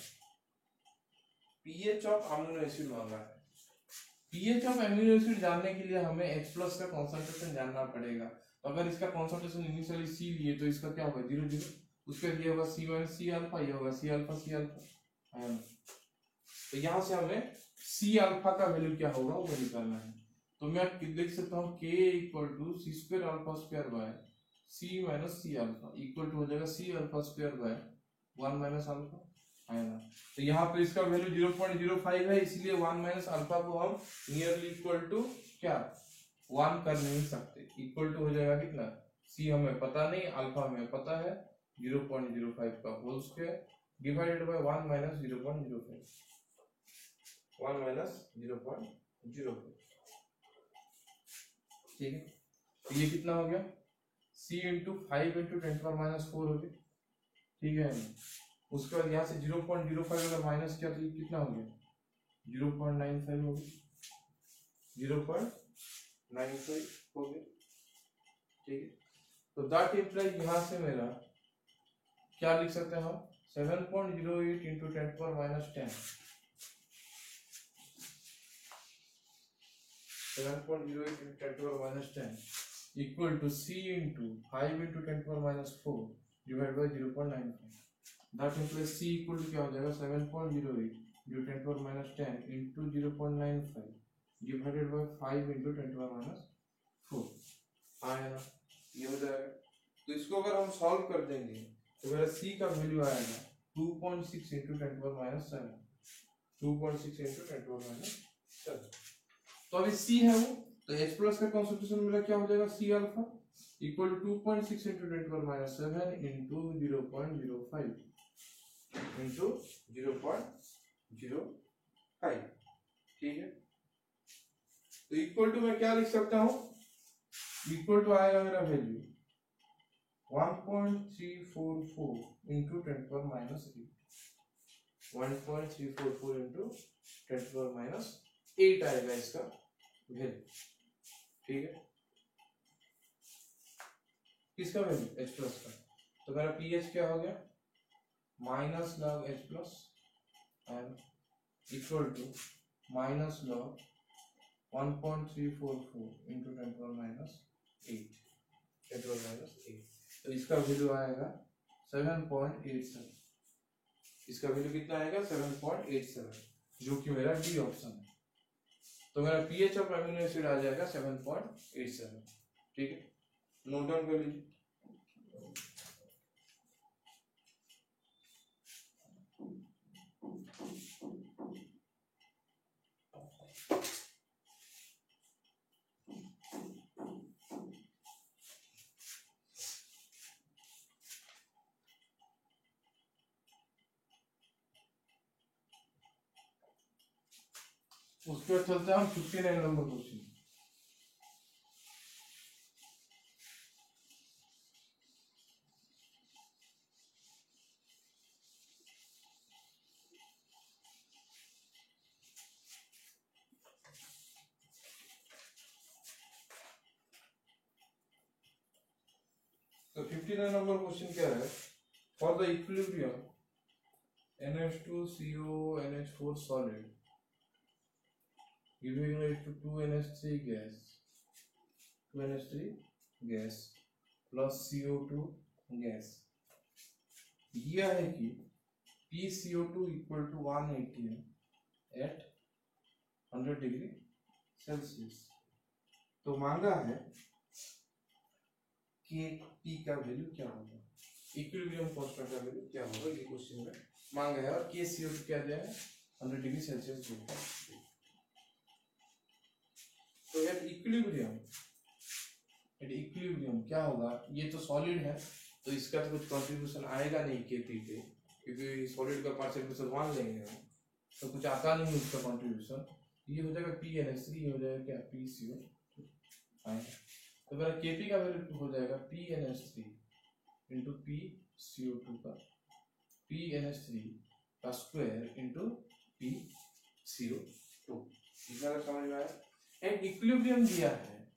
पीएच ऑफ अमीनो एसिड मांगा है। पीएच ऑफ अमीनो एसिड जानने के लिए हमें H प्लस का कॉन्सेंट्रेशन जानना पड़ेगा। तो अगर इसका कॉन्सेंट्रेशन इनिशियली C लिए तो इसका क्या होगा, 0 0, उसके लिए होगा C माइनस C अल्फा, ये होगा C अल्फा है ना। तो यहाँ से हमें C अल्फा का वैल्यू क्या होगा वो निकालना है। तो मैं लिख सकता हूँ K equal to C square alpha square by C minus C alpha equal to हो जाएगा C alpha square by 1 minus alpha है ना। तो यहाँ पे इसका वैल्यू 0.05 है, इसलिए 1 माइनस अल्फा को हम नियरली इक्वल टू क्या 1 कर नहीं सकते, इक्वल टू हो जाएगा कितना, C हमें पता नहीं, अल्फा हमें पता है, 0.05 का whole square divided by 1 minus 0.05, 1 minus 0.05। ठीक है, तो ये कितना हो गया, C इंटू 5 इंटू 10⁻⁻4 हो गया। ठीक है, उसके बाद यहाँ से 0.05 अगर माइनस किया तो ये कितना हो गया, 0.95 हो गया, 0.95 हो गया। ठीक है, तो दैट इम्प्लाई यहाँ से मेरा क्या लिख सकते हैं हम, 7.08 into 10⁻⁻10, 7.08 into 10⁻⁻10 equal to C into 5 into 10⁻⁴ divide by 0.95। That implies C equal to क्या हो जाएगा 7.08 जो 10⁻10 इंटू 0.95 डिवाइडेड बाई 5 इंटू 10⁻4 आया ना, ये हो जाएगा। तो इसको अगर हम सॉल्व कर देंगे तो मेरा सी का वैल्यू आएगा 2.6 इंटू 10⁻7, 2.6 इंटू 10⁻7। तो अभी सी है वो, तो H प्लस का कॉन्सेंट्रेशन मेरा क्या हो जाएगा C alpha equal to 2.6 into 10⁻7 into 0.05 into 0.05, ठीक है। तो इक्वल टू मैं क्या लिख सकता हूँ, इक्वल टू आएगा मेरा वैल्यू 1.344 इंटू 10⁻8, 1.344 इंटू 10⁻8 आएगा इसका वैल्यू, ठीक है। किसका वैल्यू H प्लस का। तो मेरा पीएच क्या हो गया minus log H plus and equal to minus log 1.344 into 10⁻8। तो इसका वैल्यू आएगा 7.87। इसका वैल्यू कितना आएगा 7.87, जो कि मेरा डी ऑप्शन है। तो मेरा पीएच ऑफ अमीनो एसिड आ जाएगा 7.87, ठीक है। नोट डाउन कर लीजिए। उसके बाद चलते हैं हम 59 नंबर क्वेश्चन। तो 59 नंबर क्वेश्चन क्या है, for the equilibrium NH2CO NH4 solid giving rise to 2NH3 gas plus CO2 gas, दिया है कि PCO2 equal to 1 atm at 100 degree Celsius. तो मांगा है कि P का वैल्यू क्या होगा, इक्विलिब्रियम कांस्टेंट का वैल्यू क्या होगा, ये क्वेश्चन में मांगा है। और KCO2 क्या दिया है 100 डिग्री सेल्सियस दिया है। तो एट इक्विलिब्रियम क्या होगा, ये तो सॉलिड है तो इसका तो कुछ कंट्रीब्यूशन आएगा नहीं Kp पे, क्योंकि सॉलिड का पार्शियल प्रेशर 1 लेंगे हम, तो कुछ आता नहीं उसका कंट्रीब्यूशन। ये हो जाएगा PNH3, ये हो जाएगा क्या PCO2 आएगा। तो मेरा Kp का वैल्यू हो जाएगा PNH3 इंटू PCO2 का PNH3 का स्क्वायर इंटू PCO2। इतना समझ में आया। एक इक्विलिब्रियम दिया है,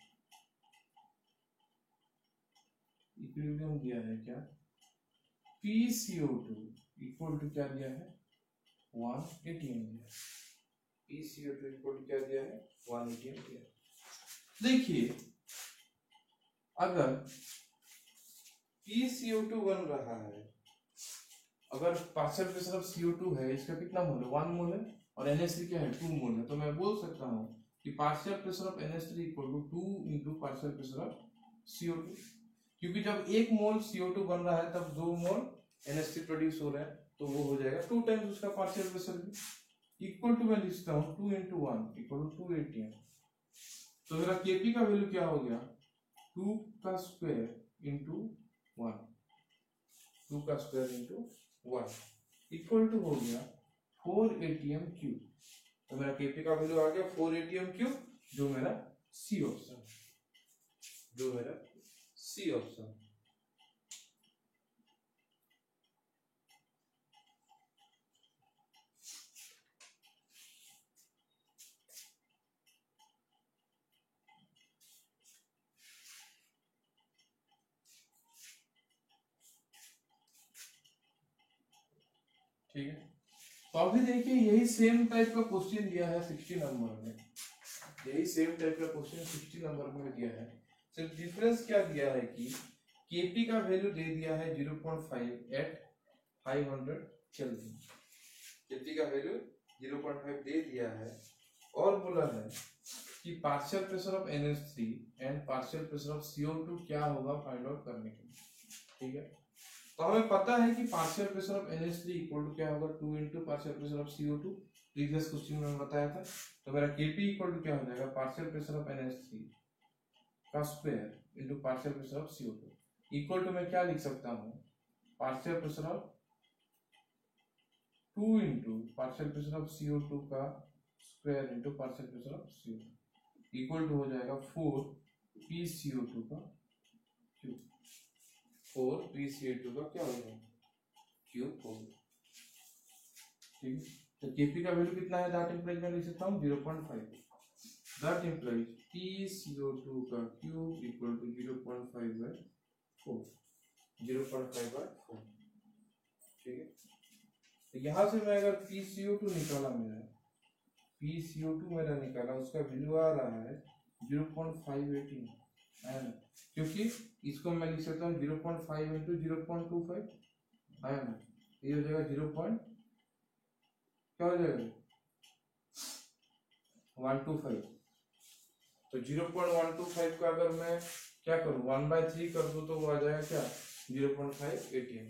इक्विलिब्रियम दिया है क्या PCO2 इक्वल टू क्या दिया है 1 atm दिया है। PCO2 इक्वल टू क्या दिया है 1 atm दिया है। देखिए अगर PCO2 बन रहा है, अगर पार्शियल प्रेशर ऑफ CO2 है, इसका कितना मोल है 1 मोल है, और NH3 क्या है 2 मोल है। तो मैं बोल सकता हूँ कि partial pressure of NH3 equal to 2 into partial pressure of CO2, क्योंकि जब 1 मोल CO2 बन रहा है तब 2 मोल NH3 प्रोड्यूस हो रहा है, तो वो हो जाएगा 2 टाइम्स उसका पार्शियल प्रेशर भी। इक्वल टू मैं लिखता हूँ 2 इंटू 1 इक्वल टू 2 atm। तो मेरा Kp का वैल्यू क्या हो गया 2 का स्क्वायर इंटू 1, 2 का स्क्वायर इंटू 1 इक्वल टू हो गया 4 atm क्यूब। तो मेरा Kp का वैल्यू आ गया 4 atm क्यूब, जो मेरा सी ऑप्शन, जो मेरा सी ऑप्शन। ठीक है। तो अभी देखिए यही सेम टाइप का क्वेश्चन दिया है 60 नंबर में, यही सेम टाइप का क्वेश्चन 60 नंबर में दिया है। सिर्फ डिफरेंस क्या दिया है कि Kp का वैल्यू दे दिया है 0.5 एट 500 केल्विन। Kp का वैल्यू 0.5 दे दिया है और बोला है कि partial pressure of NH3 and partial pressure of CO2 क्या होगा फाइंड आउट करने के लिए। ठीक है, तो हमें पता है कि partial pressure of NH3 equal to क्या होगा 2 into partial pressure of CO2, previous question में बताया था। तो मेरा Kp इक्वल टू क्या हो जाएगा पार्शियल प्रेशर ऑफ NH3 का square into partial pressure of CO2 equal to मैं क्या लिख सकता हूँ partial pressure of 2 into partial pressure of CO2 का square into partial pressure of CO2 equal to हो जाएगा 4 PCO2 का क्यूब। 4 PCO2 का क्या हो जाएगा क्यूब होगा। ठीक है, तो Kp का वैल्यू कितना है दैट इंप्लाइज मैं लिख सकता हूँ 0.5। दैट इंप्लाइज PCO2 का क्यूब इक्वल टू 0.5/4। 0.5/4। ठीक है, तो यहाँ से मैं अगर PCO2 निकाला मेरा उसका वैल्यू आ रहा है 0.518 है ना, क्योंकि इसको मैं लिख सकता हूँ 0.5 इंटू 0.25 है ना, ये हो जाएगा 0. क्या हो जाएगा 125। तो 0.125 का अगर मैं क्या करूँ 1/3 कर दूं तो वो आ जाएगा क्या 0.518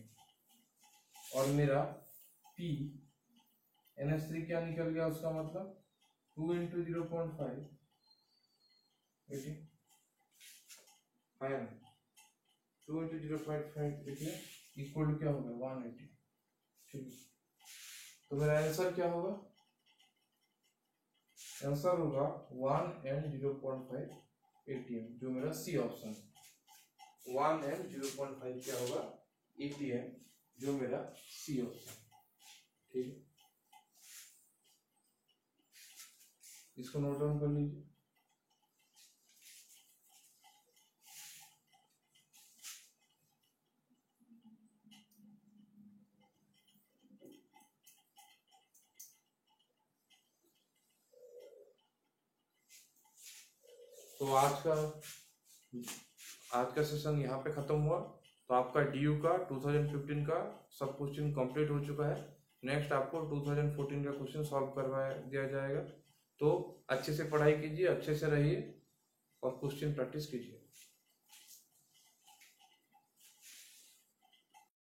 और मेरा P NH3 क्या निकल गया उसका मतलब 2 इंटू 0.5 है ना, 2 इंटू 0.5 इक्वल टू क्या होगा 180। ठीक है, तो मेरा आंसर क्या होगा आंसर होगा 1 and 0.5 ATM जो मेरा सी ऑप्शन 1 and 0.5 क्या होगा ATM जो मेरा सी ऑप्शन। ठीक है, इसको नोट डाउन कर लीजिए। तो आज का सेशन यहाँ पे खत्म हुआ। तो आपका DU का 2015 का सब क्वेश्चन कंप्लीट हो चुका है। नेक्स्ट आपको 2014 का क्वेश्चन सॉल्व करवा दिया जाएगा। तो अच्छे से पढ़ाई कीजिए, अच्छे से रहिए और क्वेश्चन प्रैक्टिस कीजिए।